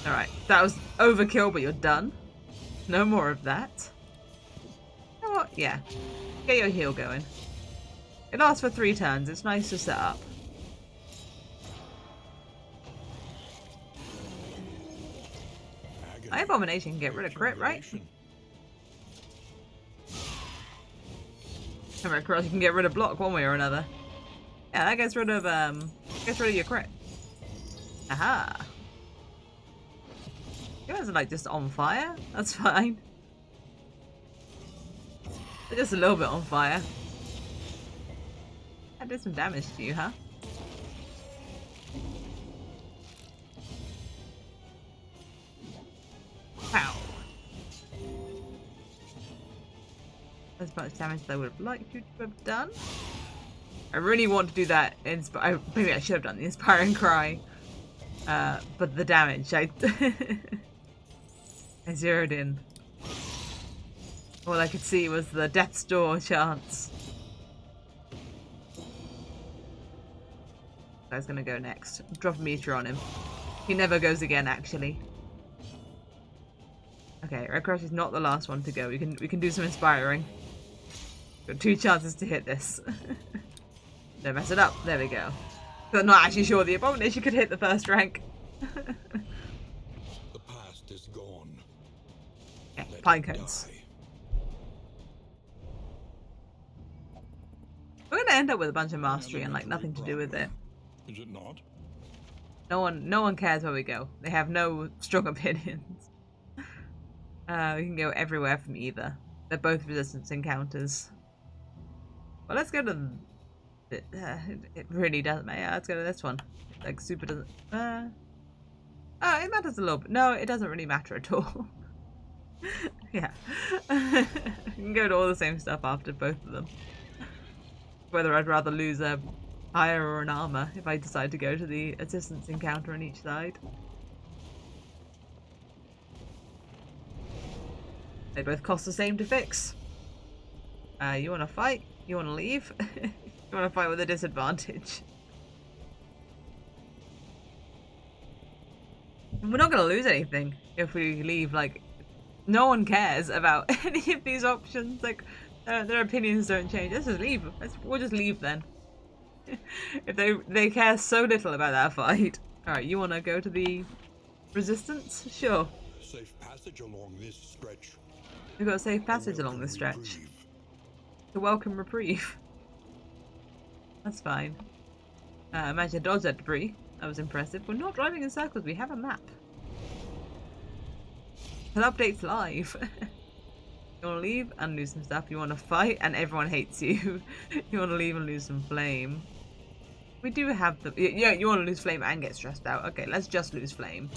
Alright, that was overkill, but you're done. No more of that. You know what? Yeah. Get your heal going. It lasts for 3 turns. It's nice to set up. My Abomination can get rid of crit, right? Of course, you can get rid of block one way or another. Yeah, that gets rid of your crit. Aha! You guys are like just on fire? That's fine. They're just a little bit on fire. That did some damage to you, huh? Pow! As much damage as I would have liked you to have done. I really want to do that. Maybe I should have done the Inspiring Cry. But the damage, I zeroed in. All I could see was the Death's Door chance. Guy's gonna go next. Drop a meteor on him. He never goes again, actually. Okay, Red Crush is not the last one to go. We can do some inspiring. Got 2 chances to hit this. Don't mess it up. There we go. I'm not actually sure the Abomination could hit the first rank. The past is gone. Okay, pine cones. We're gonna end up with a bunch of mastery and like nothing to do with it. Is it not? No one cares where we go. They have no strong opinions. We can go everywhere from either. They're both resistance encounters. Well, let's go to... it really doesn't matter. Yeah, let's go to this one. Like, super doesn't... oh, it matters a little bit. No, it doesn't really matter at all. Yeah. You can go to all the same stuff after both of them. Whether I'd rather lose a hire or an armor if I decide to go to the assistance encounter on each side. They both cost the same to fix. You want to fight? You want to leave? You want to fight with a disadvantage? We're not going to lose anything if we leave. Like, no one cares about any of these options. Like, their opinions don't change. Let's just leave. We'll just leave then. If they care so little about that fight. All right, you want to go to the resistance? Sure. Safe passage along this stretch. We've got a safe passage along this stretch. To welcome reprieve. That's fine. Imagine dodge that debris. That was impressive. We're not driving in circles. We have a map. It updates live. You want to leave and lose some stuff. You want to fight and everyone hates you. You want to leave and lose some flame. We do have the... Yeah, you want to lose flame and get stressed out. Okay, let's just lose flame.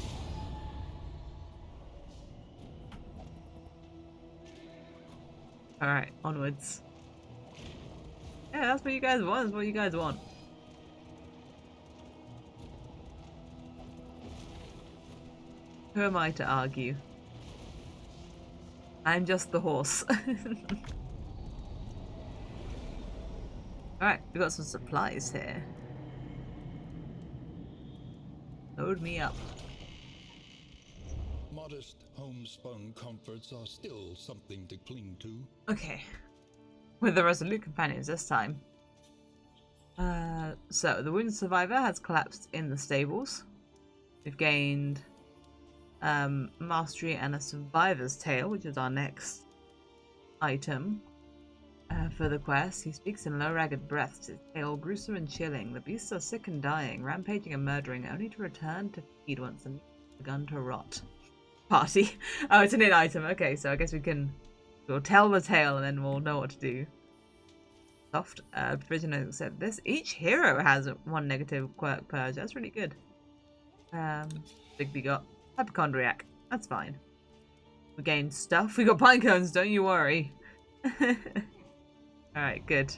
Alright, onwards. Yeah, that's what you guys want. That's what you guys want. Who am I to argue? I'm just the horse. Alright, we've got some supplies here. Load me up. Modest homespun comforts are still something to cling to. Okay. With the Resolute companions this time. So, the wounded survivor has collapsed in the stables. We've gained mastery and a survivor's tale, which is our next item for the quest. He speaks in low, ragged breaths, his tale gruesome and chilling. The beasts are sick and dying, rampaging and murdering, only to return to feed once the meat has begun to rot. Party. Oh, it's an in item. Okay, so I guess we'll tell the tale and then we'll know what to do. Soft. Provision has accept this. Each hero has one negative quirk purge. That's really good. Bigby got hypochondriac. That's fine. We gained stuff. We got pine cones, don't you worry. Alright, good.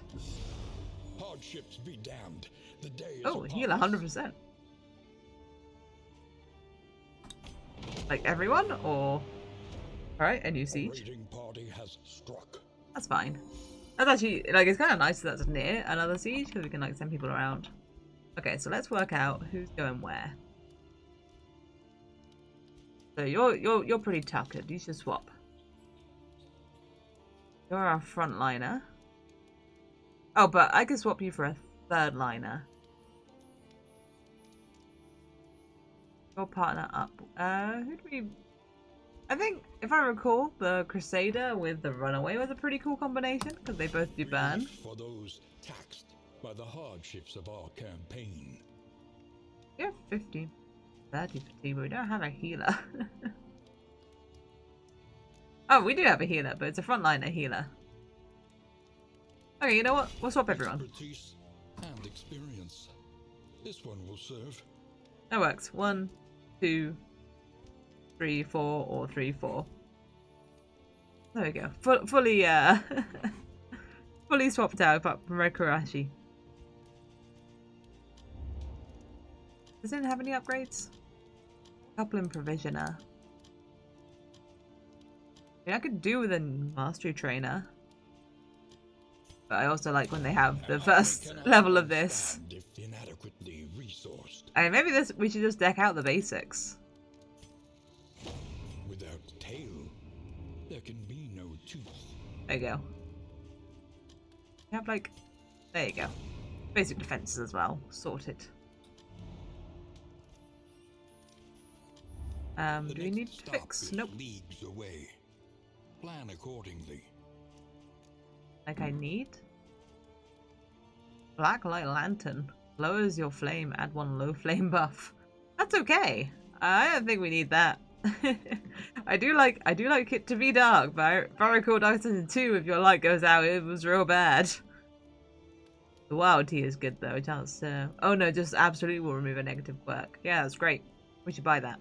Hardships be damned. The day is oh, heal 100%. Like everyone, or... Alright, a new siege. Raiding party has struck. That's fine. That's actually, like, it's kind of nice that that's near another siege, because we can, like, send people around. Okay, so let's work out who's going where. So you're pretty tuckered. You should swap. You're our frontliner. Oh, but I could swap you for a third liner. Your partner up. Who do we... I think, if I recall, the Crusader with the Runaway was a pretty cool combination, because they both do burn. For those taxed by the hardships of our campaign. We have 50, 30 fatigue, but we don't have a healer. Oh, we do have a healer, but it's a frontliner healer. Okay, you know what? We'll swap everyone. Expertise and experience. This one will serve. That works. 1, 2, 3, 4, or 3, 4. There we go. Fully, fully swapped out apart from Red Kurashi. Does anyone have any upgrades? Couple in Provisioner. I mean, I could do with a Mastery Trainer. But I also like when they have the first level of this. If inadequately resourced. I mean, maybe we should just deck out the basics. Without tail, there can be no tooth. There you go. You have like... There you go. Basic defenses as well. Sorted. Do we need to fix? Nope. Leagues away. Plan accordingly. Like I need? Black Light Lantern. Lowers your flame, add 1 low flame buff. That's okay. I don't think we need that. I do like it to be dark, but very cool Dark Season 2 if your light goes out, it was real bad. The wild tea is good though, a chance to... Oh no, just absolutely will remove a negative quirk. Yeah, that's great. We should buy that.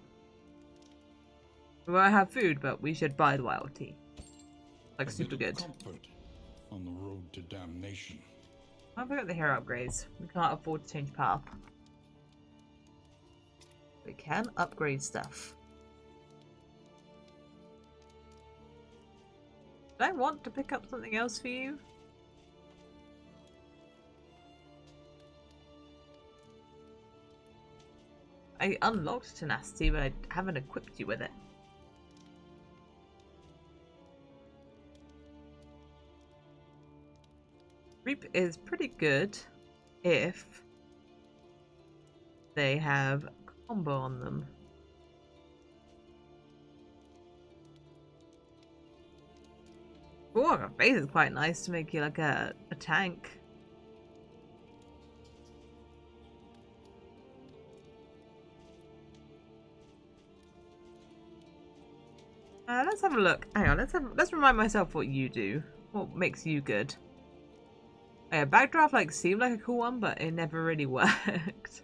We won't have food, but we should buy the wild tea. Like, super good. Comfort on the road to damnation. I forgot the hero upgrades. We can't afford to change path. We can upgrade stuff. Do I want to pick up something else for you? I unlocked tenacity, but I haven't equipped you with it. Reap is pretty good if they have combo on them. Oh, base is quite nice to make you like a tank. Let's have a look. Hang on, let's remind myself what you do. What makes you good? Oh, yeah, backdraft like seemed like a cool one, but it never really worked.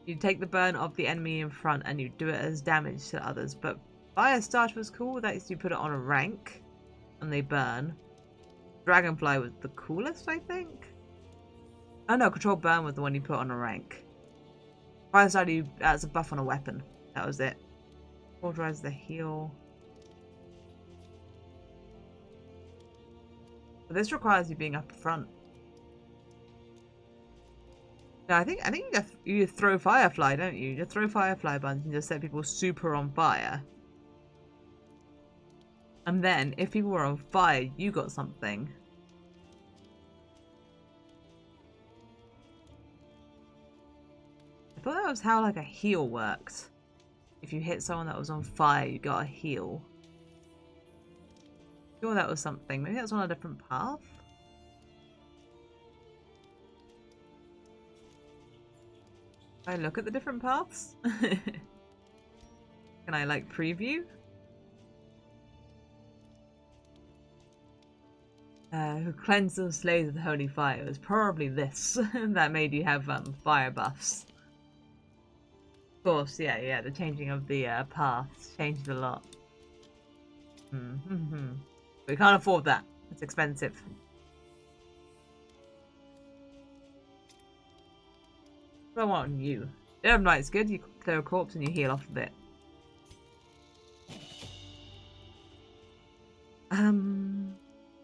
You take the burn of the enemy in front and you do it as damage to others, but Fire Starch was cool. That is, you put it on a rank and they burn. Dragonfly was the coolest, I think. Oh no, Control Burn was the one you put on a rank. Fire Starch as a buff on a weapon. That was it. Authorize the heal. But this requires you being up front. No, I think you throw Firefly, don't you? You just throw Firefly buttons and just set people super on fire. And then, if people were on fire, you got something. I thought that was how like a heal worked. If you hit someone that was on fire, you got a heal. I'm sure that was something. Maybe that's on a different path? Can I look at the different paths? Can I like preview? Who cleansed and slays with holy fire. It was probably this that made you have fire buffs. Of course, yeah, the changing of the paths changed a lot. We can't afford that. It's expensive. What do I want on you? Durham Knight's good. You clear a corpse and you heal off of it.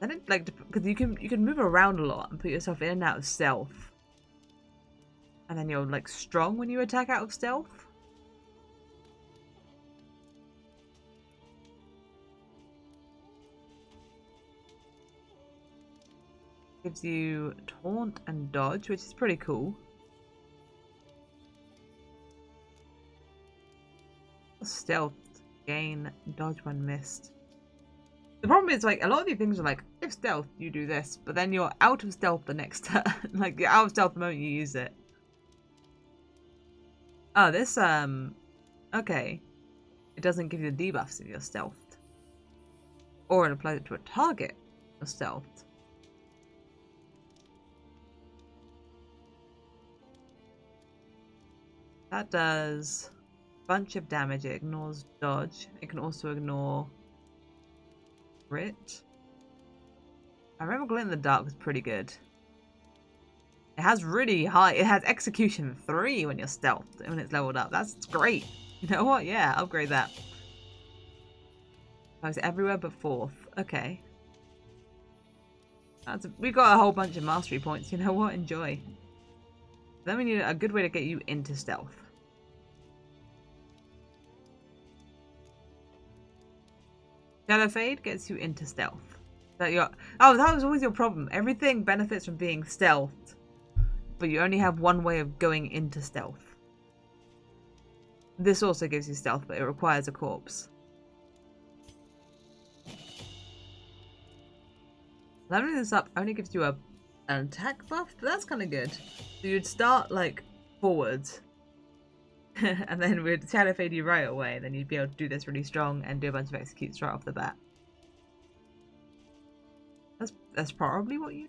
Then it like because you can move around a lot and put yourself in and out of stealth, and then you're like strong when you attack out of stealth. Gives you taunt and dodge, which is pretty cool. Stealth, gain, dodge when missed. The problem is, like, a lot of these things are like, if stealth, you do this, but then you're out of stealth the next turn. Like, you're out of stealth the moment you use it. Oh, this, okay. It doesn't give you the debuffs if you're stealthed. Or it applies it to a target of stealthed. That does a bunch of damage. It ignores dodge. It can also ignore crit. I remember Glint in the Dark was pretty good. It has really high... It has execution 3 when you're stealthed, when it's leveled up. That's great. You know what? Yeah, upgrade that. Oh, it's everywhere but 4th. Okay. We got a whole bunch of mastery points. You know what? Enjoy. Then we need a good way to get you into stealth. Shadow Fade gets you into stealth. Oh, that was always your problem. Everything benefits from being stealthed, but you only have one way of going into stealth. This also gives you stealth, but it requires a corpse. Leveling this up only gives you an attack buff, but that's kind of good. So you'd start like forwards, and then we'd shadow fade you right away. Then you'd be able to do this really strong and do a bunch of executes right off the bat. That's probably what you.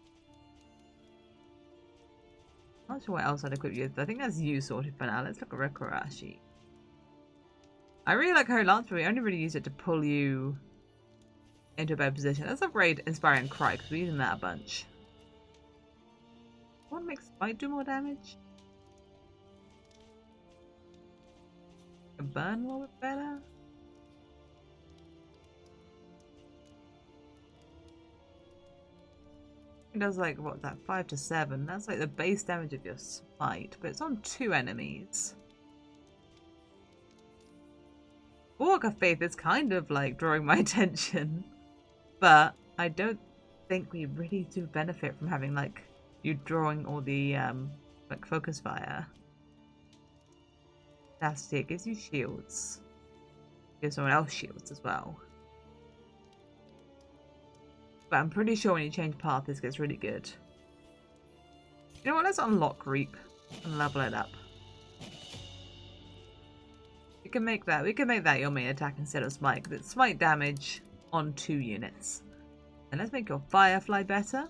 Not sure what else I'd equip you with, but I think that's you sorted for now. Let's look at Rikurashi. I really like Holy Lance, but we only really use it to pull you into a better position. Let's upgrade Inspiring Cry, because we're using that a bunch. What makes Spite do more damage? A burn a little bit better? It does like, what's that, 5 to 7? That's like the base damage of your Spite, but it's on 2 enemies. Walk of Faith is kind of like drawing my attention, but I don't think we really do benefit from having like you drawing all the like focus fire. That's it. It gives you shields. It gives someone else shields as well. But I'm pretty sure when you change path, this gets really good. You know what? Let's unlock Reap and level it up. We can make that your main attack instead of Smite, because it's Smite damage on 2 units. And let's make your Firefly better.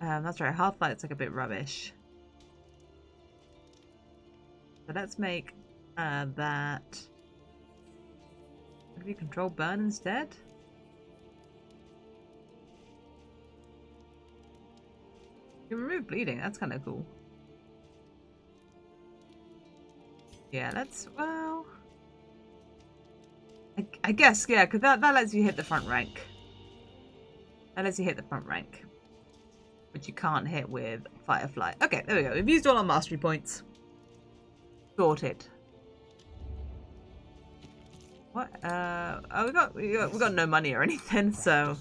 That's right, Half-Light's like a bit rubbish. So let's make that... Can you control burn instead? You can remove bleeding, that's kind of cool. Yeah, let's, well... I guess, yeah, because that lets you hit the front rank. That lets you hit the front rank. Which you can't hit with Firefly. Okay, there we go. We've used all our mastery points. Sorted. What? Oh, we got no money or anything, so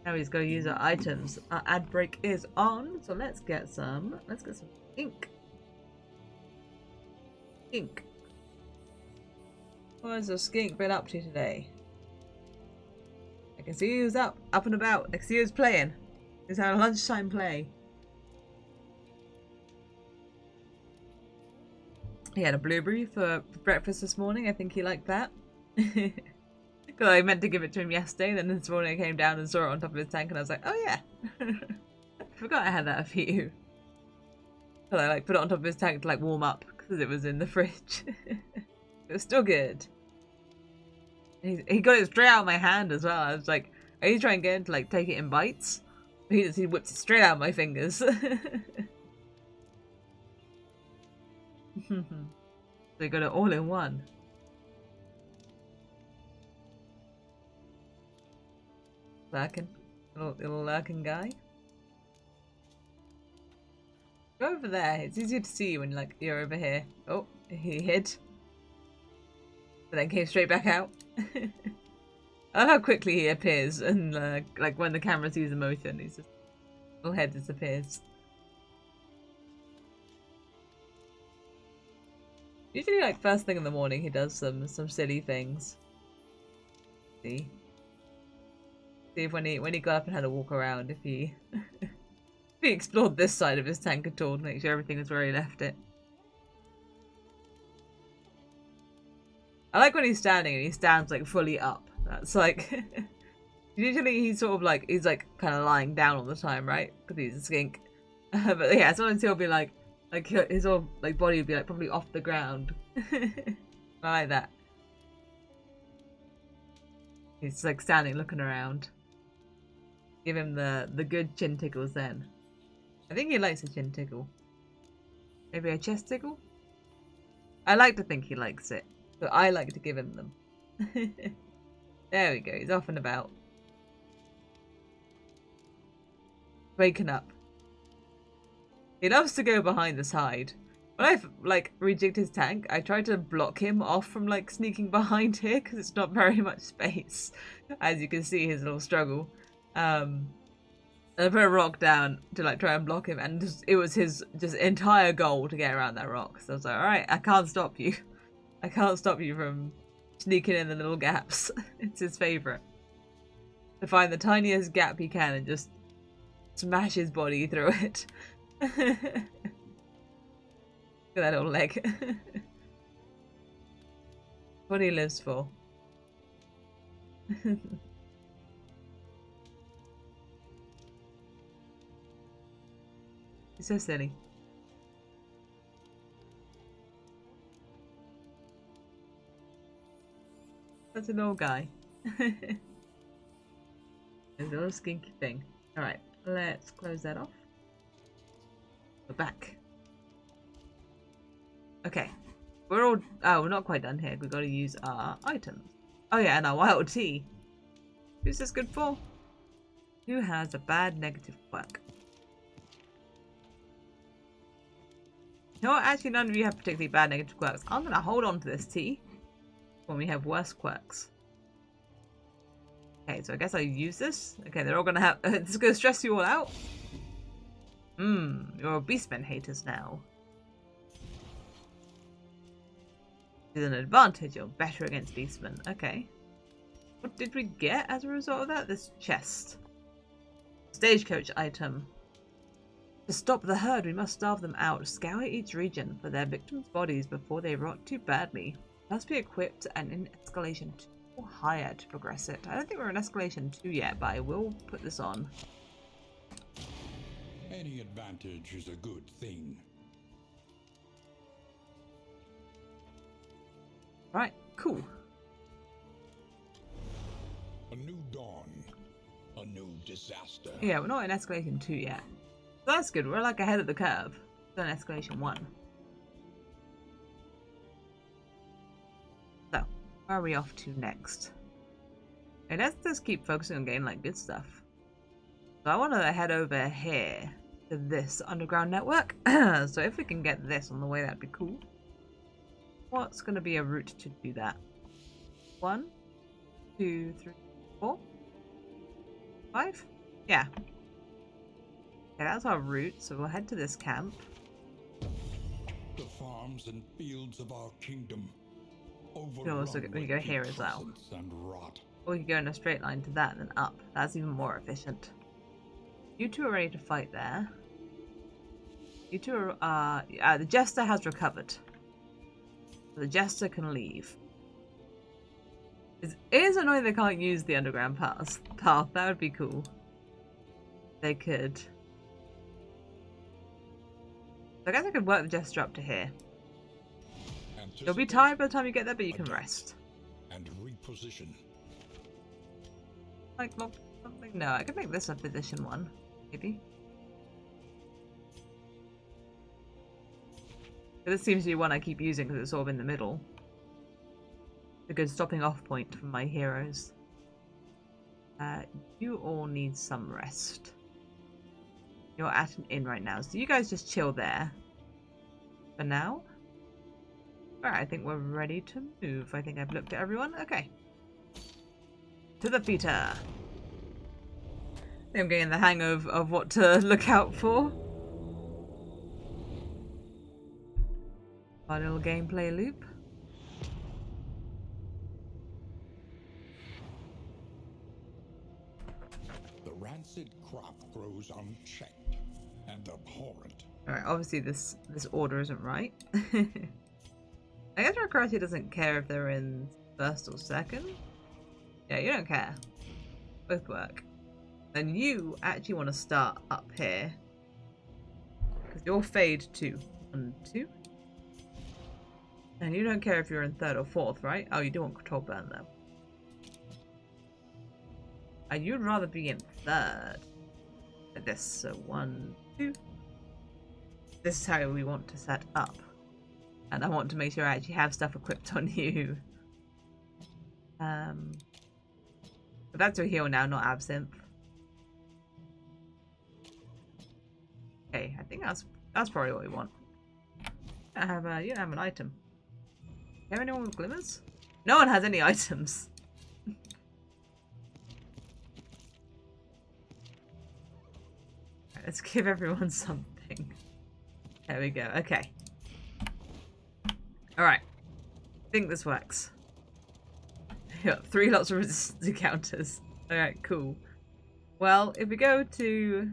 now we just gotta use our items. Our ad break is on, so let's get some ink. Ink. What has the skink been up to today? I can see he was up and about. I can see he was playing. He was having a lunchtime play. He had a blueberry for breakfast this morning. I think he liked that. Because I meant to give it to him yesterday, then this morning I came down and saw it on top of his tank and I was like, oh yeah. I forgot I had that for you. So I like put it on top of his tank to like warm up because it was in the fridge. It was still good. He got it straight out of my hand as well. I was like, I used to try and get him to like take it in bites. He whipped it straight out of my fingers. So he got it all in one. Lurking. Little lurking guy. Go over there. It's easier to see when like you're over here. Oh, he hid. But then came straight back out. I love how quickly he appears and like when the camera sees the motion, his little head disappears. Usually like first thing in the morning he does some silly things. See if when he got up and had a walk around, if he if he explored this side of his tank at all to make sure everything was where he left it. I like when he's standing and he stands like fully up. That's like usually he's sort of like kind of lying down all the time, right? Because he's a skink. But yeah, sometimes he'll be like his whole like body would be like probably off the ground. I like that. He's like standing looking around. Give him the good chin tickles then. I think he likes a chin tickle. Maybe a chest tickle? I like to think he likes it. So I like to give him them. There we go, he's off and about. Waking up. He loves to go behind the side. When I've like rejigged his tank, I try to block him off from like sneaking behind here because it's not very much space. As you can see, his little struggle. And I put a rock down to like try and block him, and it was his just entire goal to get around that rock. So I was like, alright, I can't stop you. I can't stop you from sneaking in the little gaps. It's his favourite. To find the tiniest gap he can and just smash his body through it. Look at that little leg. What he lives for. He's so silly. That's an old guy. There's a little skinky thing. Alright, let's close that off. We're back. Okay. We're all... Oh, we're not quite done here. We've got to use our items. Oh yeah, and our wild tea. Who's this good for? Who has a bad negative quirk? You know what? Actually, none of you have particularly bad negative quirks. I'm going to hold on to this tea when we have worse quirks. Okay, so I guess I use this. Okay, they're all going to have... this is going to stress you all out. You're beastmen haters now. With an advantage, you're better against beastmen. Okay. What did we get as a result of that? This chest. Stagecoach item. To stop the herd, we must starve them out. Scour each region for their victims' bodies before they rot too badly. Must be equipped and in escalation 2 or higher to progress it. I don't think we're in escalation 2 yet, but I will put this on. Any advantage is a good thing. Right, cool. A new dawn. A new disaster. Yeah, we're not in escalation 2 yet. So that's good. We're like ahead of the curve. We're in escalation 1. So, where are we off to next? Okay, let's just keep focusing on getting like good stuff. So I want to head over here to this underground network. So if we can get this on the way, that'd be cool. What's going to be a route to do that? 1, 2, 3, 4, 5? Yeah. Okay, that's our route, so we'll head to this camp. The farms and fields of our kingdom. We can also we go here as well. And rot. Or we can go in a straight line to that and then up. That's even more efficient. You two are ready to fight there. You two are... the Jester has recovered. The Jester can leave. It is annoying they can't use the underground path. That would be cool. They could. So I guess I could work the Jester up to here. You'll be tired by the time you get there, but you can rest. And reposition. Like something? No, I could make this a position 1, maybe. But this seems to be one I keep using because it's sort of in the middle. A good stopping off point for my heroes. You all need some rest. You're at an inn right now, so you guys just chill there. For now. Alright, I think we're ready to move. I think I've looked at everyone. Okay. To the theater. I think I'm getting the hang of what to look out for. Our little gameplay loop. The rancid crop grows unchecked and abhorrent. Alright, obviously this order isn't right. I guess Recurity doesn't care if they're in first or second. Yeah, you don't care. Both work. Then you actually want to start up here. Because you're fade 2. 1, 2. And you don't care if you're in third or fourth, right? Oh, you do want control burn though. And you'd rather be in third. Like this, so 1, 2. This is how we want to set up. And I want to make sure I actually have stuff equipped on you. But that's a heal now, not absinthe. Okay, I think that's probably what we want. You don't have an item. Do you have anyone with glimmers? No one has any items. Right, let's give everyone something. There we go. Okay. Alright. I think this works. We got 3 lots of resistance encounters. Alright, cool. Well, if we go to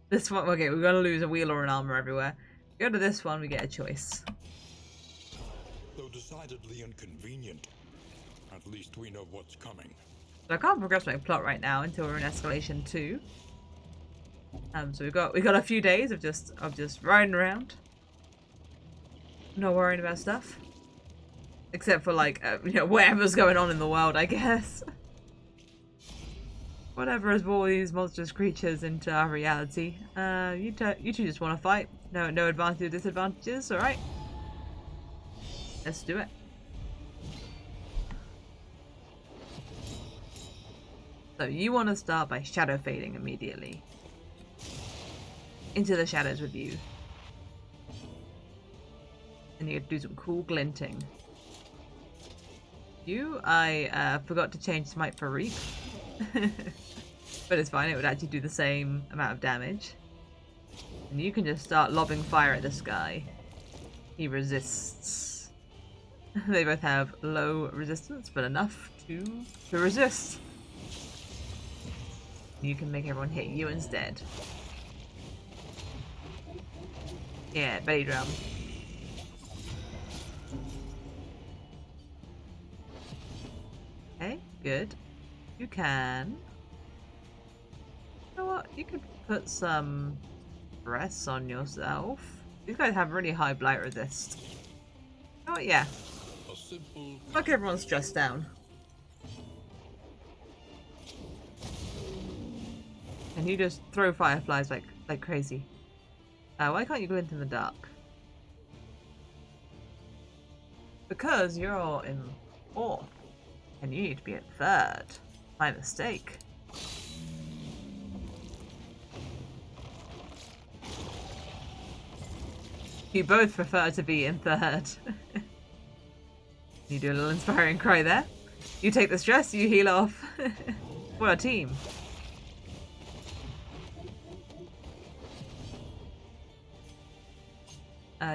this one, okay, we're going to lose a wheel or an armor everywhere. If we go to this one, we get a choice. though decidedly inconvenient. At least we know what's coming. So I can't progress my plot right now until we're in escalation 2. So we got a few days of just riding around, not worrying about stuff, except for like you know, whatever's going on in the world, I guess. Whatever has brought these monstrous creatures into our reality. You two just want to fight. No advantage or disadvantages. All right, let's do it. So you want to start by shadow fading immediately into the shadows with you. And you do some cool glinting. I forgot to change Smite for Reap. But it's fine, it would actually do the same amount of damage. And you can just start lobbing fire at this guy. He resists. They both have low resistance, but enough to resist. You can make everyone hit you instead. Yeah, belly drum. Okay, good. You can... You know what? You could put some stress on yourself. These guys have really high blight resist. Oh yeah. Fuck everyone's stressed down. And you just throw fireflies like crazy. Why can't you glint in the dark? Because you're in 4th. And you need to be at 3rd. My mistake. You both prefer to be in 3rd. You do a little inspiring cry there. You take the stress, you heal off. What a team.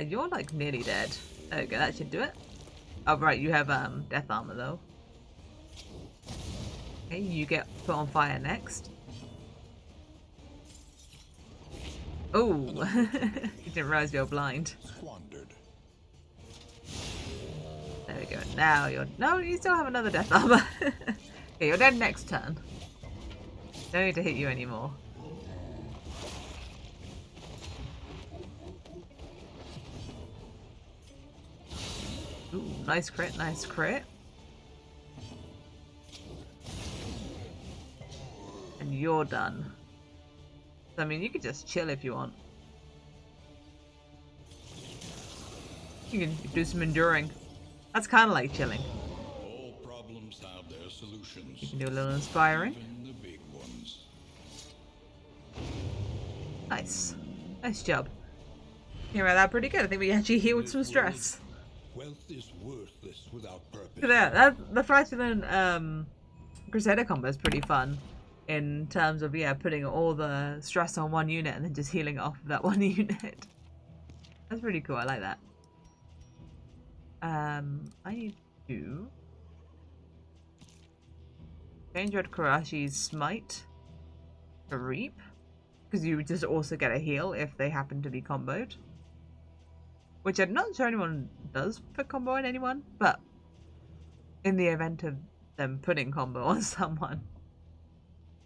You're like nearly dead. There we go, that should do it. Oh right, you have death armor though. Okay, you get put on fire next. Oh, you didn't realize you're blind. Squandered. There we go. Now you're... No, you still have another death armor. Okay, you're dead next turn. Don't need to hit you anymore. Ooh, nice crit, nice crit. And you're done. So, I mean, you could just chill if you want. You can do some enduring. That's kind of like chilling. All problems have their solutions. You can do a little inspiring. Even the big ones. Nice. Nice job. You read that pretty good. I think we actually healed some stress. Wealth is worthless without purpose. Look at that. The Fraudulent Crusader combo is pretty fun. In terms of, yeah, putting all the stress on one unit and then just healing it off of that one unit. That's pretty cool. I like that. I need to change Red Kurashi's Smite to Reap. Because you just also get a heal if they happen to be comboed. Which I'm not sure anyone does put combo on anyone, but in the event of them putting combo on someone,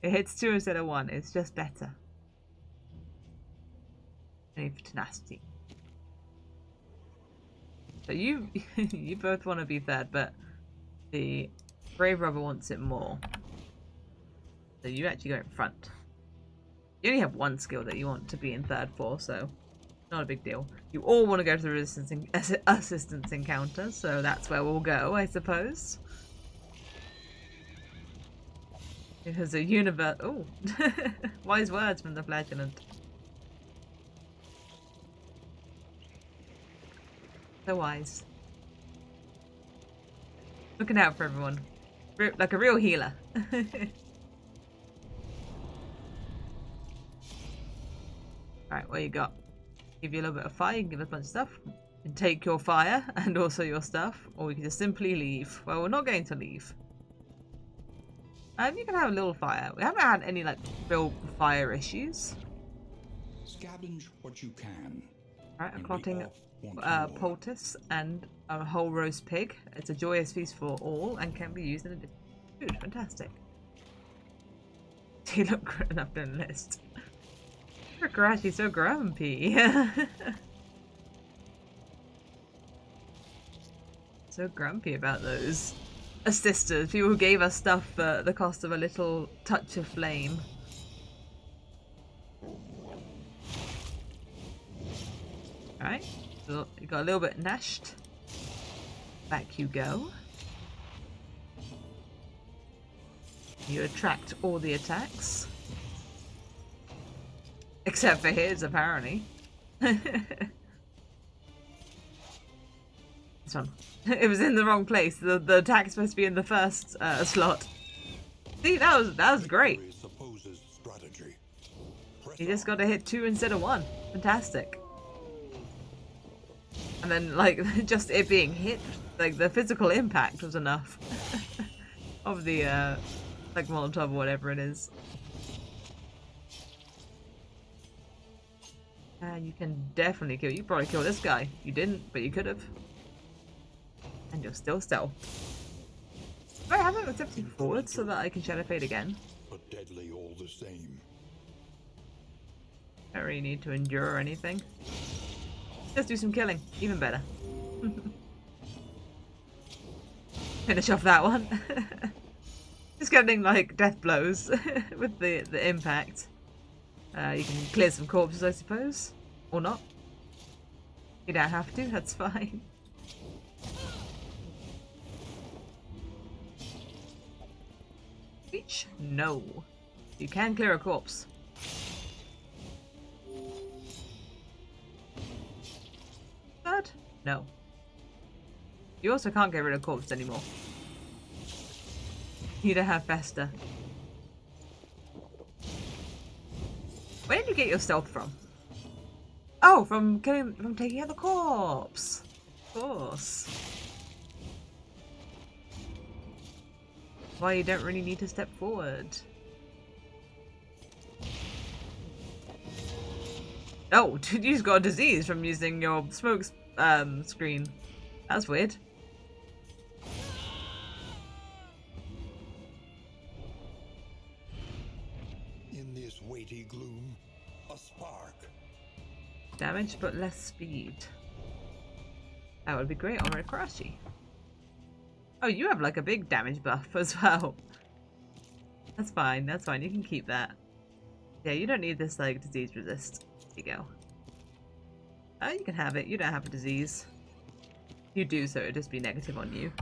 it hits 2 instead of 1. It's just better. I need tenacity. So you you both want to be 3rd, but the Brave Rubber wants it more. So you actually go in front. You only have 1 skill that you want to be in 3rd for, so not a big deal. You all want to go to the resistance assistance encounter, so that's where we'll go, I suppose. It has a universe. Oh, wise words from the Flagellant. So wise. Looking out for everyone, like a real healer. Alright, what you got? Give you a little bit of fire, you can give us a bunch of stuff. You can take your fire and also your stuff, or we can just simply leave. Well, we're not going to leave. You can have a little fire. We haven't had any like real fire issues. Scavenge what you can. Alright, I'm and be plotting off once more. poultice and a whole roast pig. It's a joyous feast for all and can be used in addition to food. Fantastic. You look good enough to enlist. You're so grumpy. So grumpy about those assisters. People who gave us stuff for the cost of a little touch of flame. Alright, so you got a little bit nashed. Back you go. You attract all the attacks. Except for his, apparently. This one. It was in the wrong place. The attack's supposed to be in the first slot. See, that was great. You just got to hit 2 instead of 1. Fantastic. And then, like, just it being hit, like, the physical impact was enough. Of the, like, Molotov or whatever it is. You can definitely kill. You probably kill this guy. You didn't, but you could have. And you're still stealth. Do I have it stepping forward so that I can shadow fade again? But deadly all the same. Don't really need to endure or anything. Just do some killing. Even better. Finish off that one. Just getting like death blows with the impact. You can clear some corpses, I suppose. Or not. You don't have to, that's fine. Reach? No. You can clear a corpse. Third? No. You also can't get rid of corpse anymore. You don't have Fester. Where did you get your stealth from? Oh, from taking out the corpse. Of course. Why you don't really need to step forward. Oh, you just got a disease from using your smoke screen. That's weird. In this weighty gloom, a spark. Damage but less speed. That would be great on Red Crashy. Oh, you have like a big damage buff as well. That's fine, that's fine. You can keep that. Yeah, you don't need this like disease resist. There you go. Oh, you can have it. You don't have a disease. You do, so it'd just be negative on you.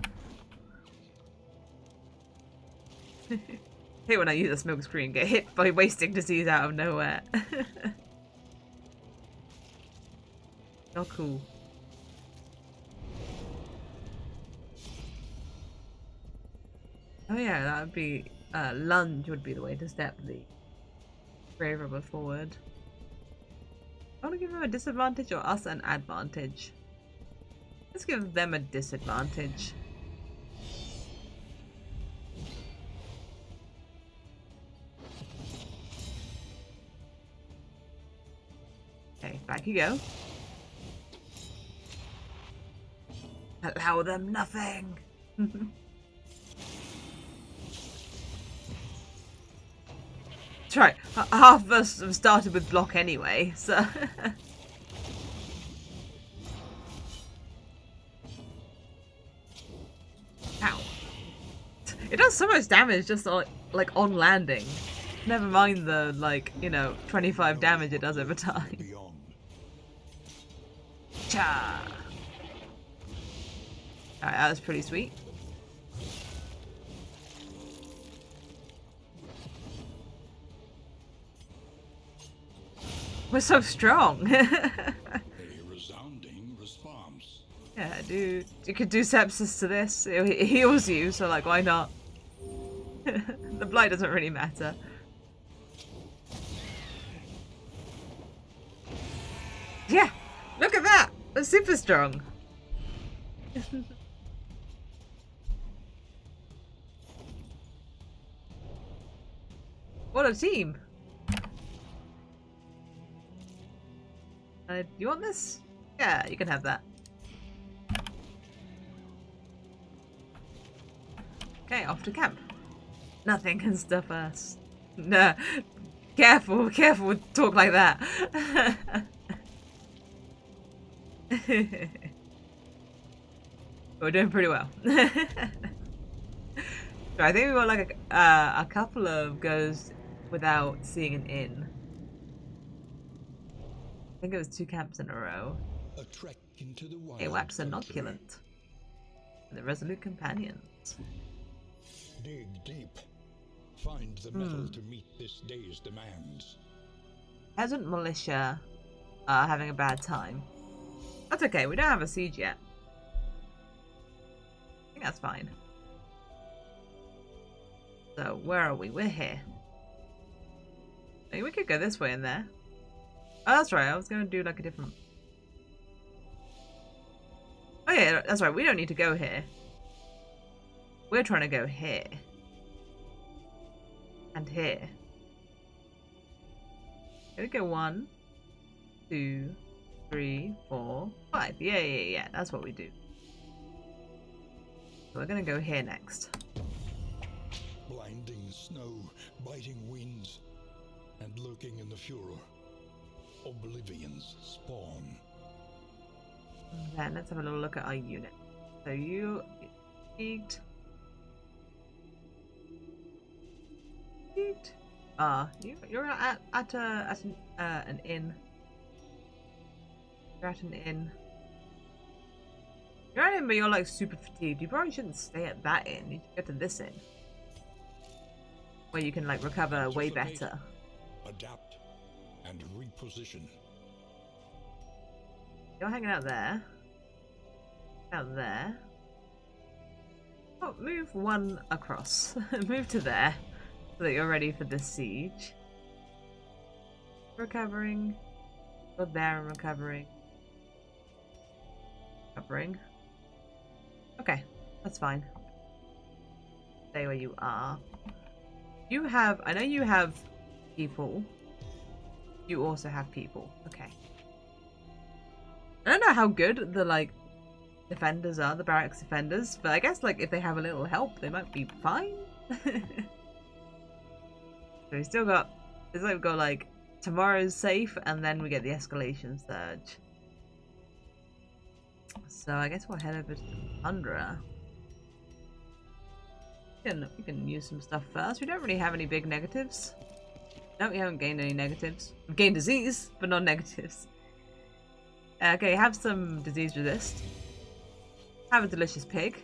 Hate when I use a smoke screen, get hit by wasting disease out of nowhere. Not cool. Oh yeah, that would be lunge would be the way to step the grave robber forward. I want to give them a disadvantage or us an advantage. Let's give them a disadvantage. Okay, back you go. Allow them nothing. That's right. Half of us have started with block anyway, so. Ow. It does so much damage just like on landing. Never mind the, like, you know, 25 damage it does over time. Cha! Alright, that was pretty sweet. We're so strong. A resounding response. Yeah, dude. You could do sepsis to this. It heals you, so like, why not? The blight doesn't really matter. Yeah! Look at that! We're super strong. What a team! You want this? Yeah, you can have that. Okay, off to camp. Nothing can stop us. No, careful, careful with talk like that. We're doing pretty well. So I think we got like a couple of goes without seeing an inn. I think it was 2 camps in a row. A trek into the wild A wax country. inoculant. And the resolute companions. Dig deep. Find the metal to meet this day's demands. Peasant militia are having a bad time. That's okay, we don't have a siege yet. I think that's fine. So, where are we? We're here. I mean, we could go this way and there. Oh, that's right, I was going to do like a different... Oh yeah, that's right, we don't need to go here. We're trying to go here. And here. Here we go 1, 2, 3, 4, 5. Yeah, that's what we do. So we're gonna go here next. Blinding snow, biting winds, and lurking in the furor. Oblivion's spawn. And then let's have a little look at our unit. So you eat. You're at an inn. You're at an inn. You're at an inn, but you're like super fatigued. You probably shouldn't stay at that inn. You should go to this inn, where you can like recover way better. Adapt and reposition. You're hanging out there. Out there. Oh, move 1 across. Move to there, so that you're ready for the siege. Recovering. Go there and recovering. Recovering. Okay, that's fine. Stay where you are. You have... I know you have people. You also have people. Okay. I don't know how good the, like, defenders are, the barracks defenders, but I guess, like, if they have a little help, they might be fine. So we still got... It's like we've got, like, tomorrow's safe, and then we get the escalation surge. So I guess we'll head over to the Tundra. We can use some stuff first. We don't really have any big negatives. No, we haven't gained any negatives. We've gained disease, but not negatives. Okay, have some disease resist. Have a delicious pig.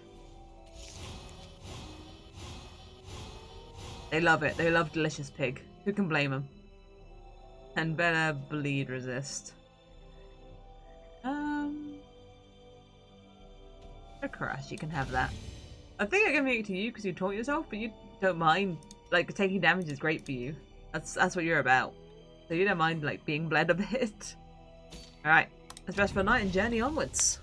They love it. They love delicious pig. Who can blame them? And better bleed resist. Crash, you can have that. I think I'm giving it to you because you taught yourself, but you don't mind. Like, taking damage is great for you. That's what you're about. So you don't mind, like, being bled a bit. Alright, let's rest for a night and journey onwards.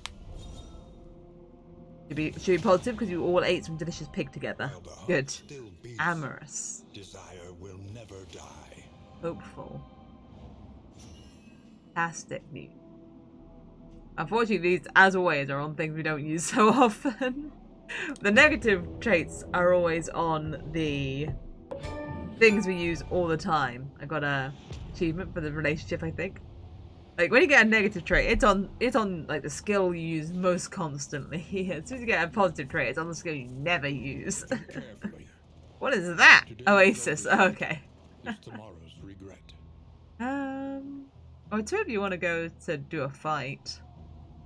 Should be positive because you all ate some delicious pig together. Good. Amorous. Desire will never die. Hopeful. Fantastic news. Unfortunately, these, as always, are on things we don't use so often. The negative traits are always on the things we use all the time. I got a achievement for the relationship, I think. Like, when you get a negative trait, it's on like the skill you use most constantly. As soon as you get a positive trait, it's on the skill you never use. What is that? Oasis. Oh, okay. Tomorrow's regret. Well, 2 of you want to go to do a fight.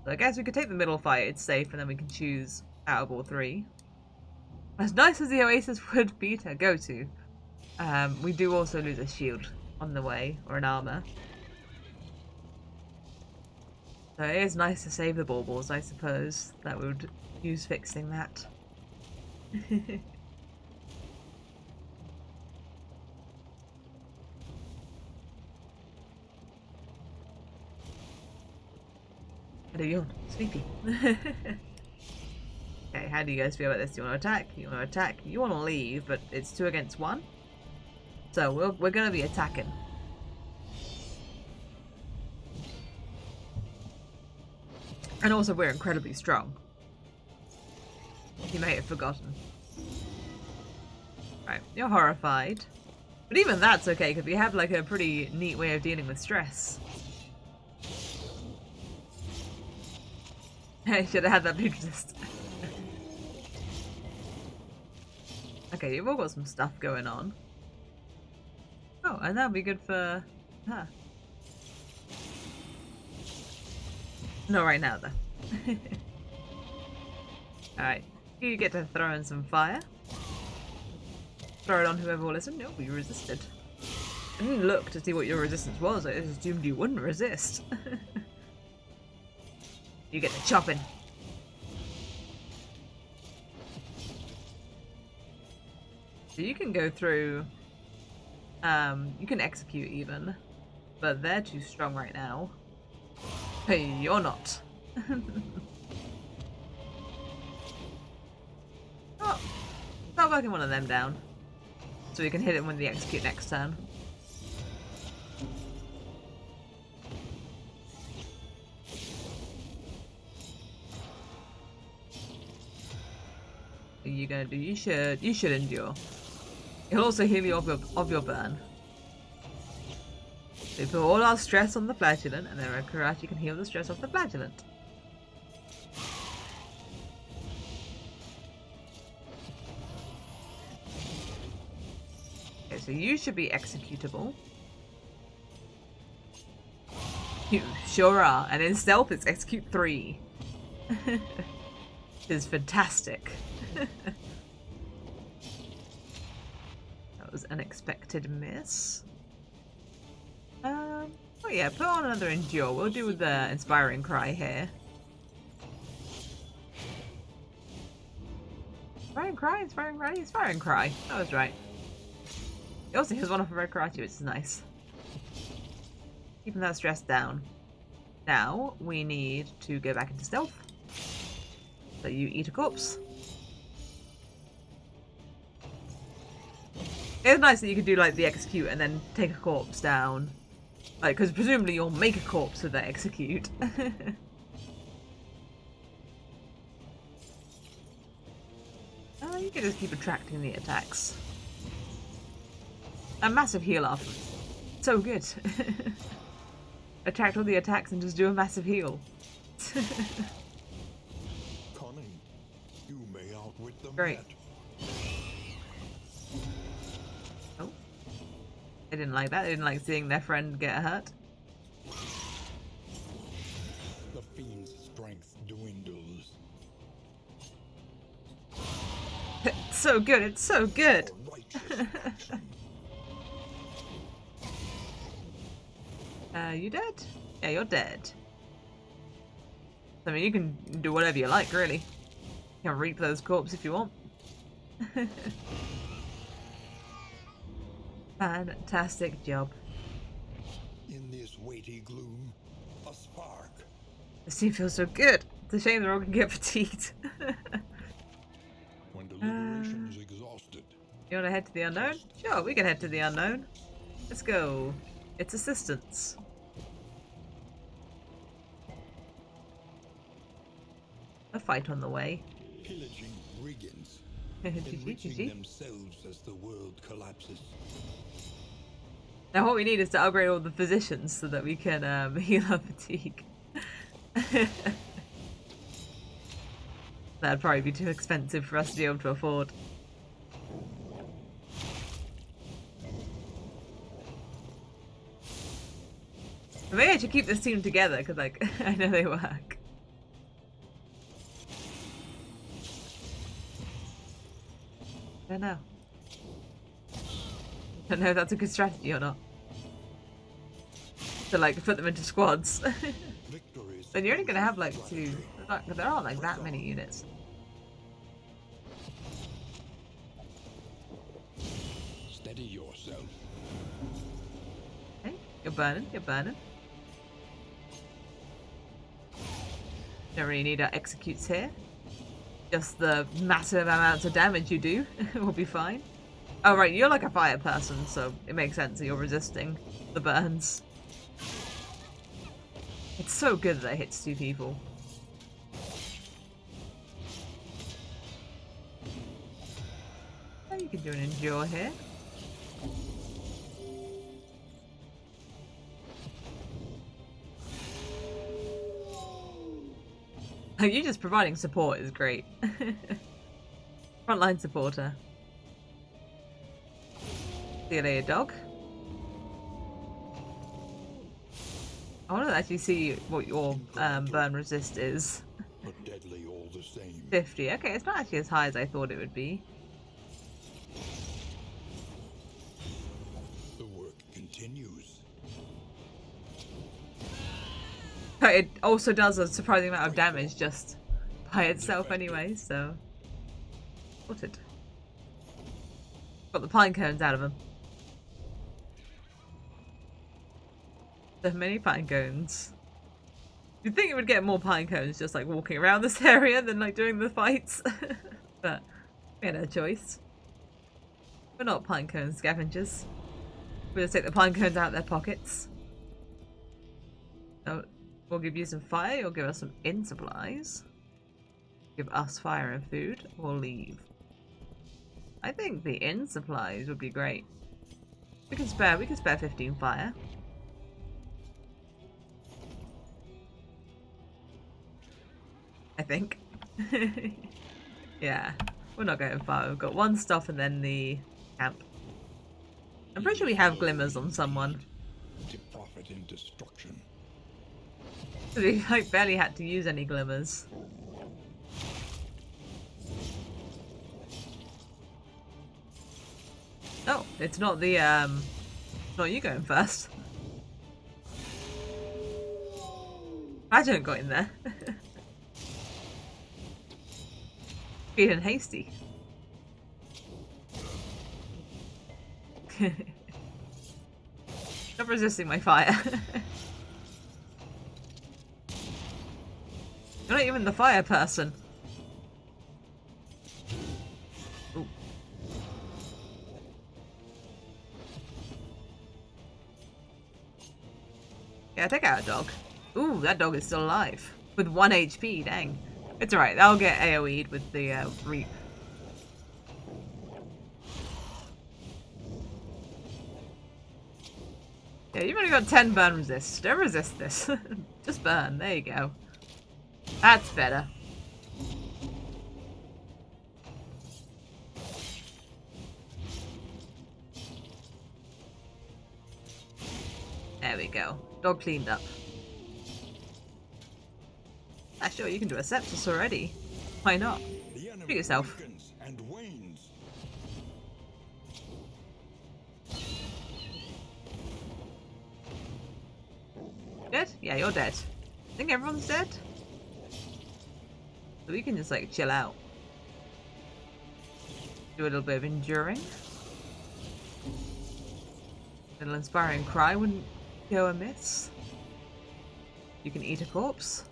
So I guess we could take the middle fight, it's safe, and then we can choose out of all 3. As nice as the Oasis would be to go to, we do also lose a shield on the way, or an armor. So it is nice to save the baubles, I suppose, that we would use fixing that. I do yawn. Sleepy. Okay, how do you guys feel about this? Do you want to attack? You want to attack? You want to leave, but it's 2 against 1. So we're going to be attacking. And also we're incredibly strong. You may have forgotten. Right, you're horrified. But even that's okay, because we have like a pretty neat way of dealing with stress. I should have had that bleed resist. Okay, you've all got some stuff going on. Oh, and that'll be good for her. Not right now, though. Alright, you get to throw in some fire. Throw it on whoever will listen. Nope, you resisted. I didn't look to see what your resistance was. I just assumed you wouldn't resist. You get to chopping. So you can go through. You can execute even, but they're too strong right now. Hey, you're not. Oh, start working one of them down, so we can hit it when they execute next turn. What are you gonna do? You should endure. It'll also heal you of your burn. So we put all our stress on the flagellant, and then Karate can heal the stress off the flagellant. Okay, so you should be executable. You sure are. And in stealth, it's execute 3. Which is fantastic. That was an unexpected miss. Oh yeah, put on another endure. We'll do with the inspiring cry here. Inspiring cry, inspiring cry, inspiring cry. That was right. He also has one off of Red Karate, which is nice. Keeping that stress down. Now we need to go back into stealth. So you eat a corpse. It's nice that you can do like the execute and then take a corpse down. Like, because presumably you'll make a corpse with that execute. You can just keep attracting the attacks. A massive heal off. So good. Attract all the attacks and just do a massive heal. Cunning. You may outwit them. Great. Oh. They didn't like that. They didn't like seeing their friend get hurt. The fiend's strength dwindles. It's so good. It's so good. You dead? Yeah, you're dead. I mean, you can do whatever you like, really. You can reap those corpses if you want. Fantastic job. In this weighty gloom, a spark. This team feels so good. It's a shame they're all gonna get fatigued. When deliberation is exhausted. You wanna head to the unknown? Sure, we can head to the unknown. Let's go. It's assistance. A fight on the way. Pillaging brigands. Enriching themselves as the world collapses. Now what we need is to upgrade all the physicians so that we can heal our fatigue. That'd probably be too expensive for us to be able to afford. Maybe I should keep this team together because, like, I know they work. I don't know. I don't know if that's a good strategy or not. To, like, put them into squads. Then you're only going to have, like, 2. There aren't, like, that many units. Steady yourself. Okay, you're burning, you're burning. Don't really need our executes here. Just the massive amounts of damage you do will be fine. Oh right, you're like a fire person, so it makes sense that you're resisting the burns. It's so good that it hits 2 people. You can do an endure here. You just providing support is great. Frontline supporter. See you later, dog. I want to actually see what your burn resist is. But deadly all the same. 50. Okay, it's not actually as high as I thought it would be. The work continues. But it also does a surprising amount of damage just by itself anyway, so... Sorted. Got the pine cones out of him. So many pine cones. You'd think it would get more pine cones just like walking around this area than like doing the fights. But we had no choice. We're not pine cone scavengers. We'll just take the pine cones out of their pockets. So we'll give you some fire, you'll give us some inn supplies. Give us fire and food, or leave. I think the inn supplies would be great. We can spare 15 fire. I think. Yeah, we're not going far. We've got one stop and then the camp. I'm pretty sure we have glimmers on someone. To profit in destruction. We like barely had to use any glimmers. Oh, it's not the not you going first. I don't got in there. Feeling hasty. Stop resisting my fire. You're not even the fire person. Ooh. Yeah, take out a dog. Ooh, that dog is still alive. With 1 HP, dang. It's alright, I'll get AoE'd with the reap. Yeah, you've only got 10 burn resist. Don't resist this. Just burn, there you go. That's better. There we go. Dog cleaned up. Ah, sure, you can do a sepsis already. Why not? Do yourself. And wanes. Dead? Yeah, you're dead. I think everyone's dead. So we can just like chill out. Do a little bit of enduring. A little inspiring cry wouldn't go amiss. You can eat a corpse.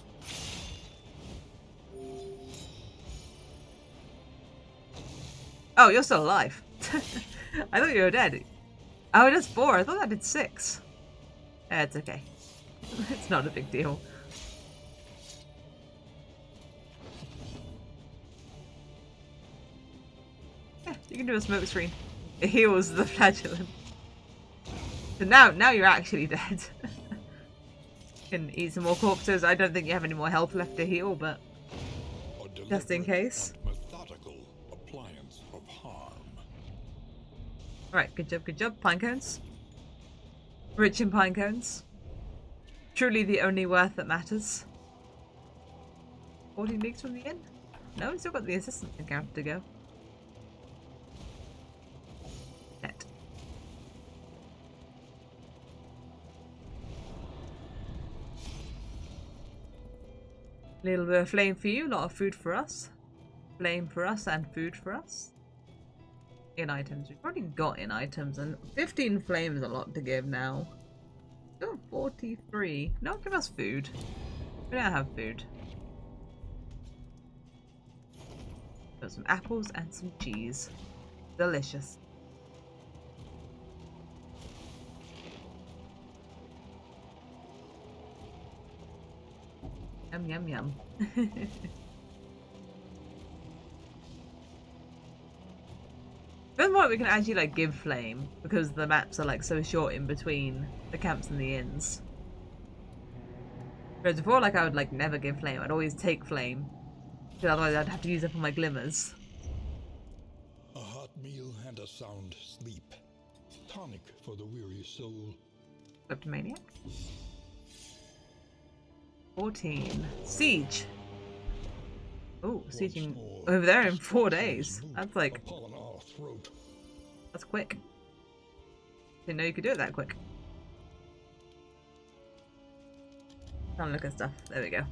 Oh, you're still alive. I thought you were dead. Oh, it does 4. I thought that did 6. Yeah, it's okay. It's not a big deal. Yeah, you can do a smoke screen. It heals the flagellant. So now you're actually dead. You can eat some more corpses. I don't think you have any more health left to heal, but just in case. Methodical appliance of harm. Alright, good job, good job. Pine cones. Rich in pine cones. Truly the only worth that matters. 14 leagues from the inn? No, we've still got the assistant encounter to go. Net. Little bit of flame for you, a lot of food for us. Flame for us and food for us. In items. We've already got in items, and 15 flame is a lot to give now. Still 43. No, give us food. We don't have food. Got some apples and some cheese. Delicious. Yum, yum, yum. Then what we can actually like give flame because the maps are like so short in between the camps and the inns. Whereas before, like I would like never give flame. I'd always take flame because otherwise I'd have to use up all my glimmers. A hot meal and a sound sleep. Tonic for the weary soul. Kleptomaniac. 14. Siege. Oh, sieging over there in 4 days. That's like... Upon our throat. That's quick. Didn't know you could do it that quick. Can't look at stuff. There we go.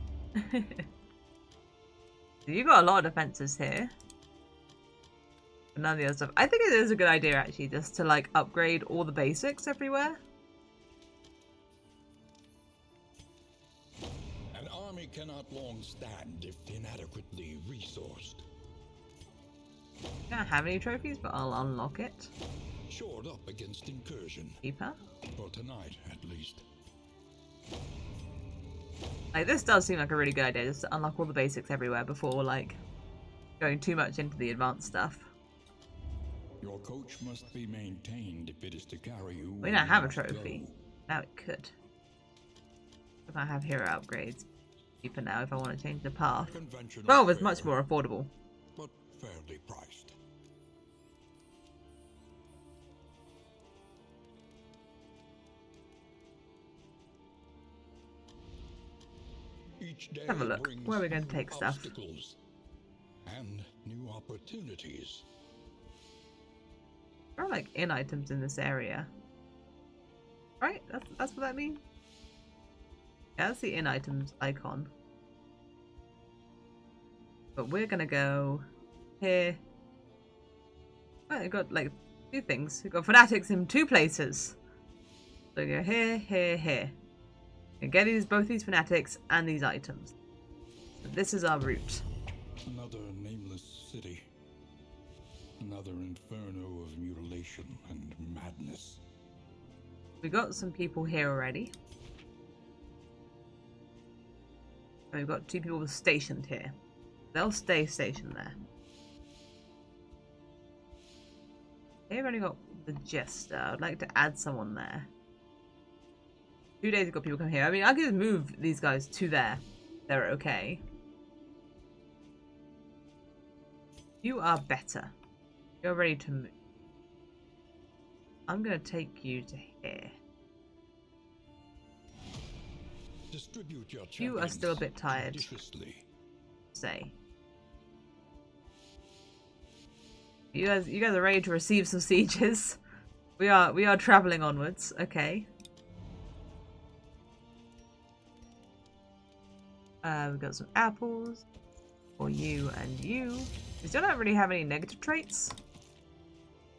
So you got a lot of defenses here. But none of the other stuff. I think it is a good idea actually just to like upgrade all the basics everywhere. An army cannot long stand if inadequately resourced. I don't have any trophies, but I'll unlock it. Shored up against incursion. Keeper. For tonight, at least. Like, this does seem like a really good idea, just to unlock all the basics everywhere before, like, going too much into the advanced stuff. Your coach must be maintained if it is to carry you. We don't have a trophy. Now it could. If I have hero upgrades. Cheaper now if I want to change the path. 12 is much more affordable. But fairly priced. Each day Have a look. brings Where are we going to new take stuff? obstacles and new opportunities. There are like in items in this area. Right? That's what that means? Yeah, that's the in items icon. But we're gonna go here. Oh, we've got like 2 things. We've got fanatics in 2 places. So we go here, here, here. And get both these fanatics and these items. So this is our route. Another nameless city. Another inferno of mutilation and madness. We got some people here already. And we've got 2 people stationed here. They'll stay stationed there. They've only got the Jester. I'd like to add someone there. 2 days ago people come here. I mean, I could just move these guys to there. They're okay. You are better. You're ready to move. I'm going to take you to here. Distribute your You are still a bit tired. judiciously. Say. You guys are ready to receive some sieges. We are traveling onwards. Okay. We've got some apples for you and you. We still don't really have any negative traits.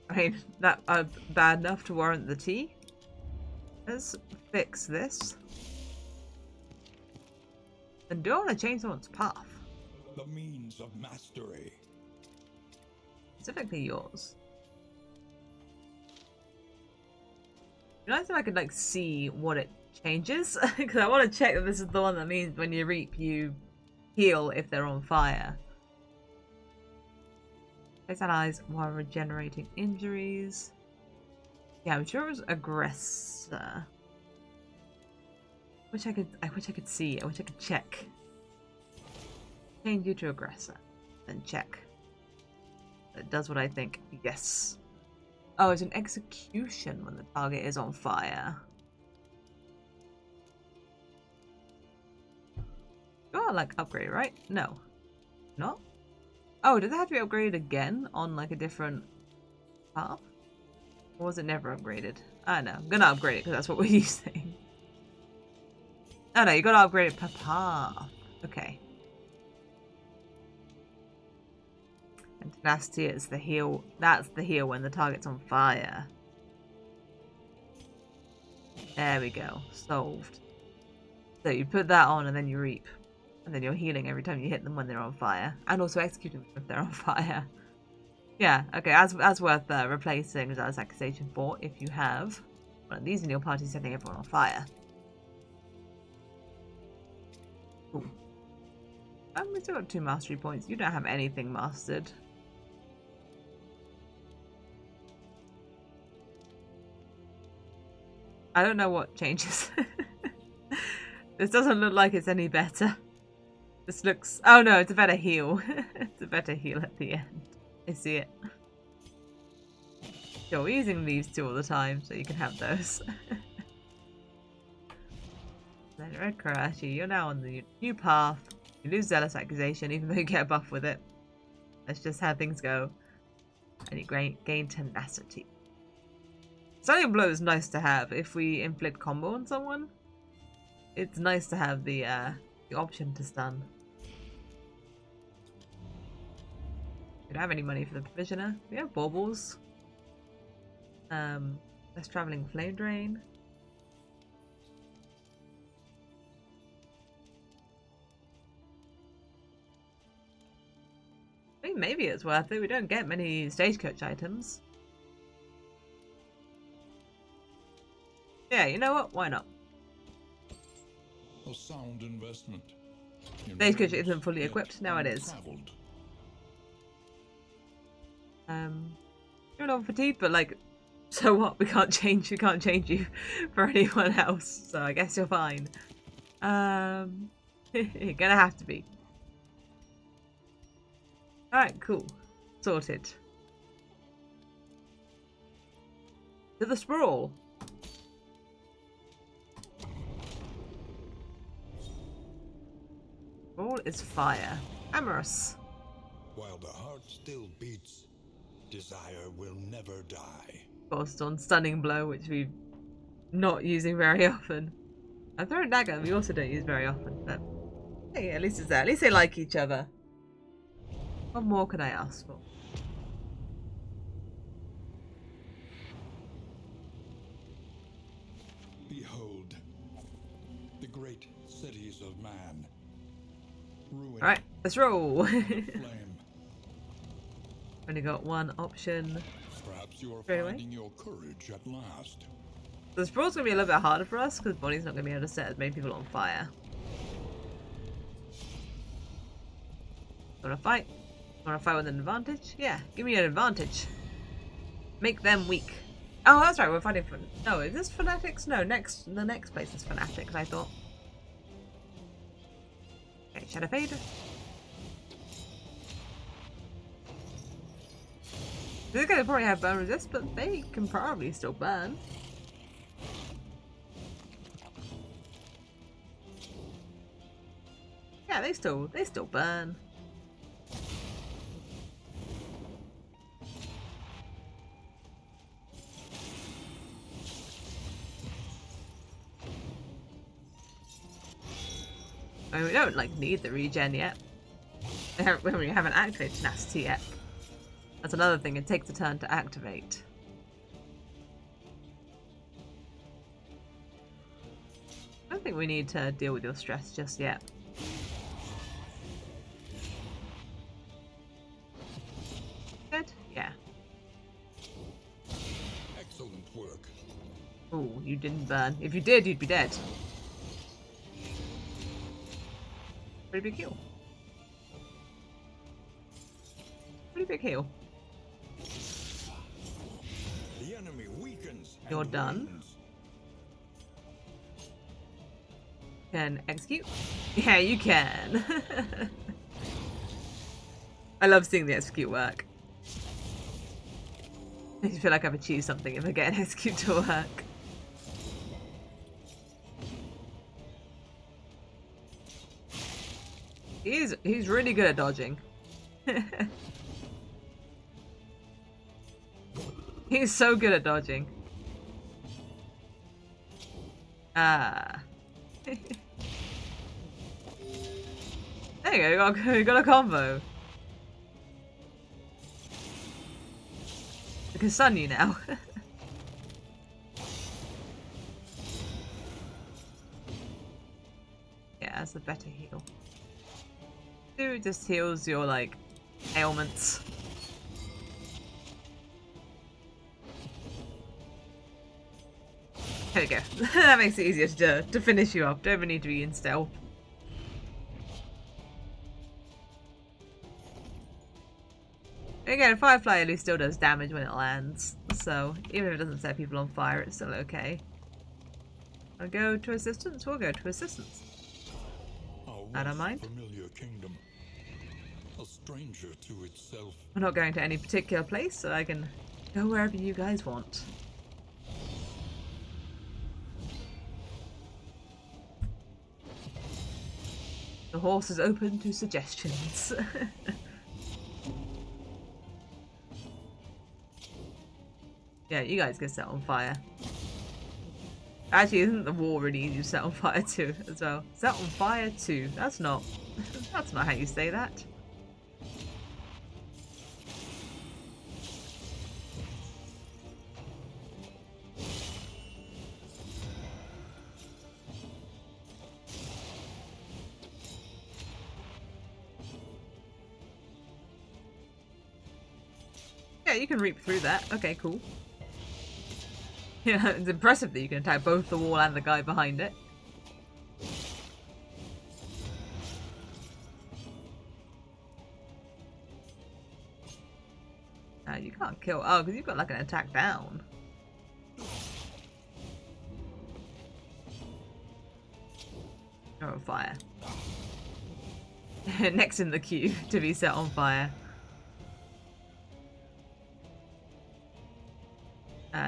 I mean, that are bad enough to warrant the tea. Let's fix this. And do I want to change someone's path? The means of mastery. Specifically yours. It'd be nice if I could like see what it changes, because I want to check that this is the one that means when you reap you heal if they're on fire. Place allies while regenerating injuries. Yeah, I'm sure it was aggressor. I wish I could see. I wish I could check. Change you to aggressor, then check. It does what I think. Yes. Oh, it's an execution when the target is on fire. Oh, like upgrade, right? No. Not? Oh, did that have to be upgraded again on like a different path? Or was it never upgraded? I don't know. I'm gonna upgrade it because that's what we're using. Oh no, you gotta upgrade it per path. Okay. And tenacity is the heal. That's the heal when the target's on fire. There we go. Solved. So you put that on and then you reap. And then you're healing every time you hit them when they're on fire. And also executing them if they're on fire. Yeah, okay, as worth replacing Zealous Accusation for if you have one of these in your party setting everyone on fire. Cool. We still got 2 mastery points. You don't have anything mastered. I don't know what changes. This doesn't look like it's any better. This looks... Oh no, it's a better heal. It's a better heal at the end. I see it. Sure, we're using these two all the time, so you can have those. Then Red Karashi, you're now on the new path. You lose Zealous Accusation, even though you get a buff with it. That's just how things go. And you gain Tenacity. Stunning Blow is nice to have if we inflict combo on someone. It's nice to have the option to stun. We don't have any money for the Provisioner. We have Baubles. Less Travelling Flame Drain. I think maybe it's worth it. We don't get many Stagecoach items. Yeah, you know what? Why not? A sound investment. Stagecoach isn't fully equipped. Now it is. You're not fatigued, but like, so what? We can't change you for anyone else. So I guess you're fine. You're gonna have to be. Alright, cool. Sorted. To the sprawl. Sprawl is fire. Amorous. While the heart still beats, desire will never die. Forced on Stunning Blow, which we're not using very often. And Thrown Dagger, we also don't use very often, but hey, at least it's there. At least they like each other. What more can I ask for? Behold, the great cities of man. Ruin. Alright, let's roll. Flame. Only got one option. Perhaps you are Straight away. finding your courage at last. The sprawl's gonna be a little bit harder for us because Bonnie's not gonna be able to set as many people on fire. Wanna fight? Wanna fight with an advantage? Yeah, give me an advantage. Make them weak. Oh, that's right, we're fighting for... No, is this Fanatics? No, the next place is Fanatics, I thought. Okay, Shadow Fade. They're gonna probably have burn resist, but they can probably still burn. Yeah, they still burn. I mean, we don't like need the regen yet. We haven't activated Tenacity yet. That's another thing, it takes a turn to activate. I don't think we need to deal with your stress just yet. Good? Yeah. Excellent work. Ooh, you didn't burn. If you did, you'd be dead. Pretty big heal. Pretty big heal. The enemy weakens. You're done. Can execute? Yeah, you can. I love seeing the execute work. I feel like I've achieved something if I get an execute to work. He's really good at dodging. He's so good at dodging. Ah. There you go, we got a combo. We can stun you now. Yeah, that's a better heal. Two just heals your, like, ailments. There we go. That makes it easier to finish you off. Don't even need to be in stealth. Again, Firefly at least still does damage when it lands, so even if it doesn't set people on fire, it's still okay. Wanna go to assistance? We'll go to assistance. I don't mind. Familiar kingdom, a stranger to itself. We're not going to any particular place, so I can go wherever you guys want. The horse is open to suggestions. Yeah, you guys get set on fire. Actually, isn't the wall really easy to set on fire too as well? Set on fire too. That's not that's not how you say that. Yeah, you can reap through that. Okay, cool. Yeah, it's impressive that you can attack both the wall and the guy behind it. You can't kill. Oh, because you've got like an attack down. You're on fire. Next in the queue to be set on fire.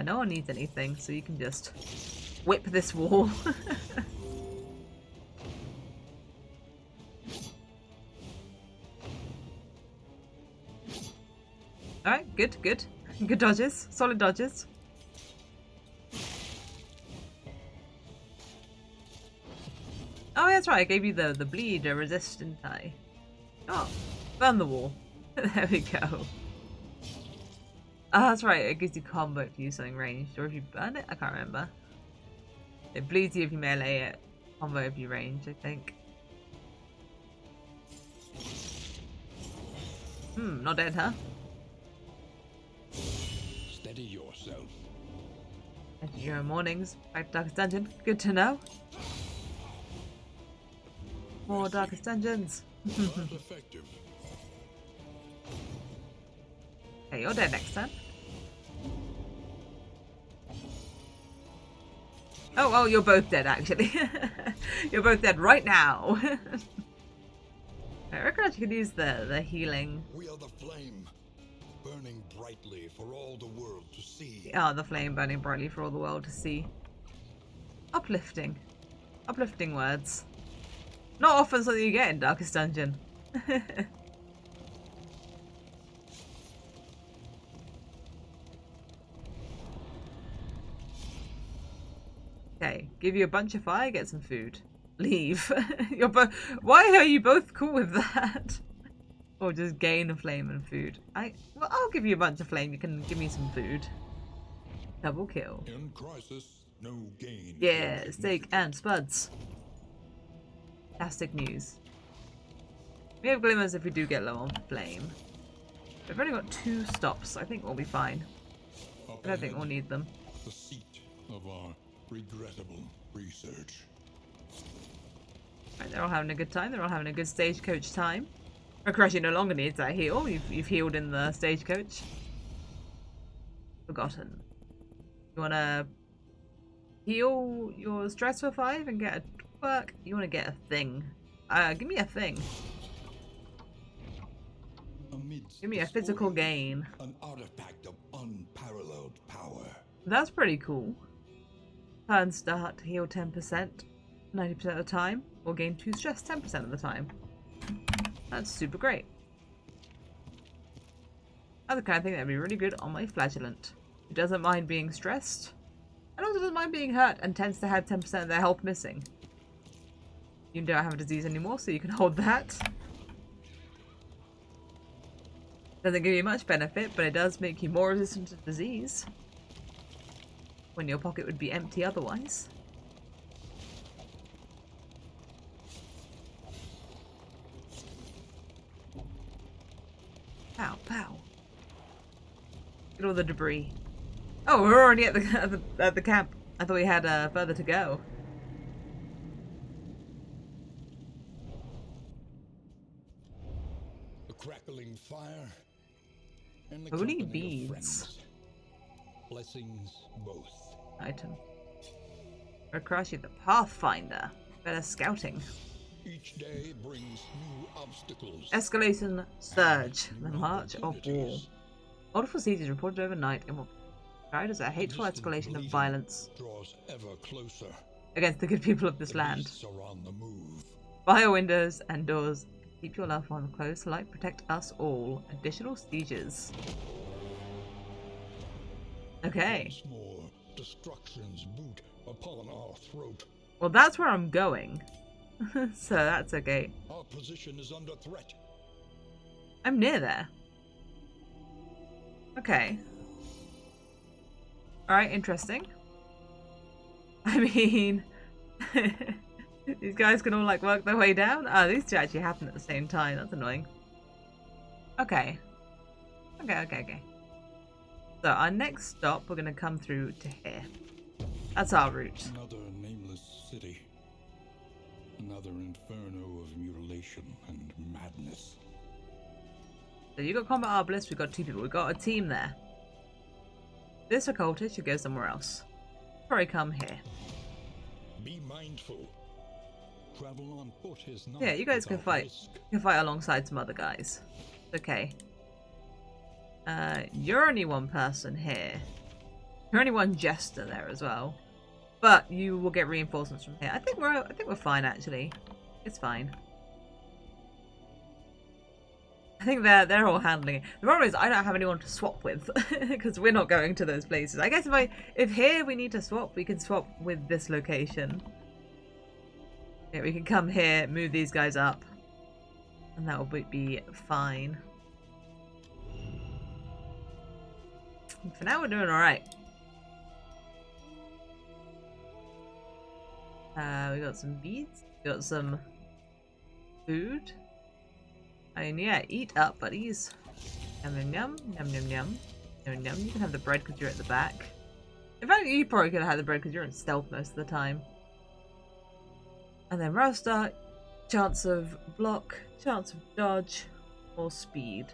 No one needs anything, so you can just whip this wall. Alright, good, good. Good dodges. Solid dodges. Oh, that's right. I gave you the bleed resist, didn't I? Oh, burn the wall. There we go. Oh, that's right. It gives you combo if you use something ranged. Or if you burn it? I can't remember. It bleeds you if you melee it. Combo if you range, I think. Not dead, huh? Steady yourself. Your mornings. Back to Darkest Dungeon. Good to know. More Darkest Dungeons. Effective. Okay, you're dead next time. Oh, you're both dead, actually. You're both dead right now. I reckon I could use the healing. We are the flame, burning brightly for all the world to see. Yeah, the flame burning brightly for all the world to see. Uplifting. Uplifting words. Not often something you get in Darkest Dungeon. Okay, give you a bunch of fire, get some food. Leave. You're both. Why are you both cool with that? Or just gain a flame and food? Well, I'll give you a bunch of flame. You can give me some food. Double kill. In crisis, no gain. Yeah, steak and spuds. Fantastic news. We have glimmers if we do get low on flame. We've only got 2 stops. I think we'll be fine. I don't think we'll need them. The seat of our regrettable research. Right, they're all having a good time. They're all having a good stagecoach time. Rakrashi no longer needs that heal. You've healed in the stagecoach. Forgotten. You want to heal your stress for 5 and get a work? You want to get a thing. Give me a thing. Give me a physical gain. An artifact of unparalleled power. That's pretty cool. Turn start, heal 10%, 90% of the time, or gain 2 stress 10% of the time. That's super great. That's the kind of thing that'd be really good on my flagellant, who doesn't mind being stressed, and also doesn't mind being hurt, and tends to have 10% of their health missing. You don't have a disease anymore, so you can hold that. Doesn't give you much benefit, but it does make you more resistant to disease. When your pocket would be empty otherwise. Pow, pow. Get all the debris. Oh, we're already at the camp. I thought we had further to go. The crackling fire and the Holy company of beads. friends. Blessings both. Item. Okrashi the Pathfinder. Better scouting. Each day brings new obstacles. Escalation Surge. The New March of War. opportunities. Multiple sieges reported overnight in what tried as a hateful Distant escalation of bleeding violence draws ever closer. against the good people of this The land. beasts are on the move. Fire windows and doors. Keep your loved one close. Light protect us all. Additional sieges. Okay. Once more, destruction's boot upon our throat. Well, that's where I'm going. So that's okay. Our position is under threat. I'm near there. Okay. Alright, interesting. I mean... these guys can all, like, work their way down? Oh, these two actually happen at the same time. That's annoying. Okay. Okay. So, our next stop, we're going to come through to here. That's our route. Another nameless city. Another inferno of mutilation and madness. So, you got Combat Arbalist, we've got two people. We've got a team there. This occultist should go somewhere else. Probably come here. Be mindful. Travel on foot is not Yeah, you guys can without fight. risk. You can fight alongside some other guys. Okay. You're only one person here. You're only one jester there as well. But you will get reinforcements from here. I think we're fine actually. It's fine. I think they're all handling it. The problem is I don't have anyone to swap with because we're not going to those places. I guess if here we need to swap, we can swap with this location. Yeah, we can come here, move these guys up, and that will be fine. For now, we're doing all right. We got some beads. We got some food. I mean, yeah, eat up, buddies. Yum yum yum yum yum yum yum yum. You can have the bread because you're at the back. In fact, you probably could have had the bread because you're in stealth most of the time. And then roster, chance of block, chance of dodge, or speed.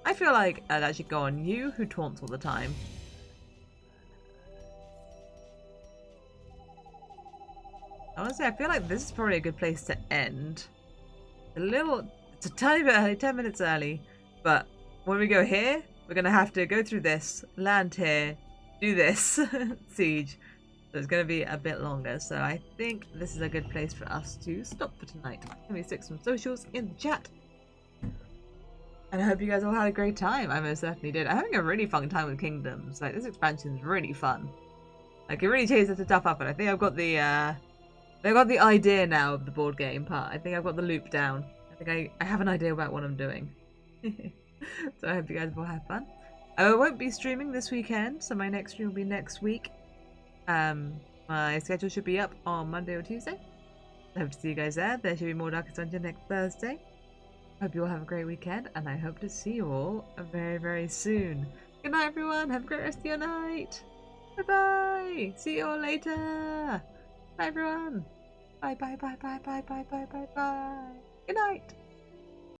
I feel like I'd actually go on you, who taunts all the time. Honestly, I feel like this is probably a good place to end. It's a tiny bit early, 10 minutes early, but when we go here, we're going to have to go through this, land here, do this, siege. So it's going to be a bit longer, so I think this is a good place for us to stop for tonight. Let me stick some socials in the chat. And I hope you guys all had a great time. I most certainly did. I'm having a really fun time with Kingdoms. Like, this expansion is really fun. Like, it really changes the stuff up, and I think I've got the idea now of the board game part. I think I've got the loop down. I think I have an idea about what I'm doing. So I hope you guys will have fun. I won't be streaming this weekend, so my next stream will be next week. My schedule should be up on Monday or Tuesday. I hope to see you guys there. There should be more Darkest Dungeon next Thursday. Hope you all have a great weekend, and I hope to see you all very, very soon. Good night, everyone. Have a great rest of your night. Bye-bye. See you all later. Bye, everyone. Bye, bye, bye, bye, bye, bye, bye, bye, bye. Good night.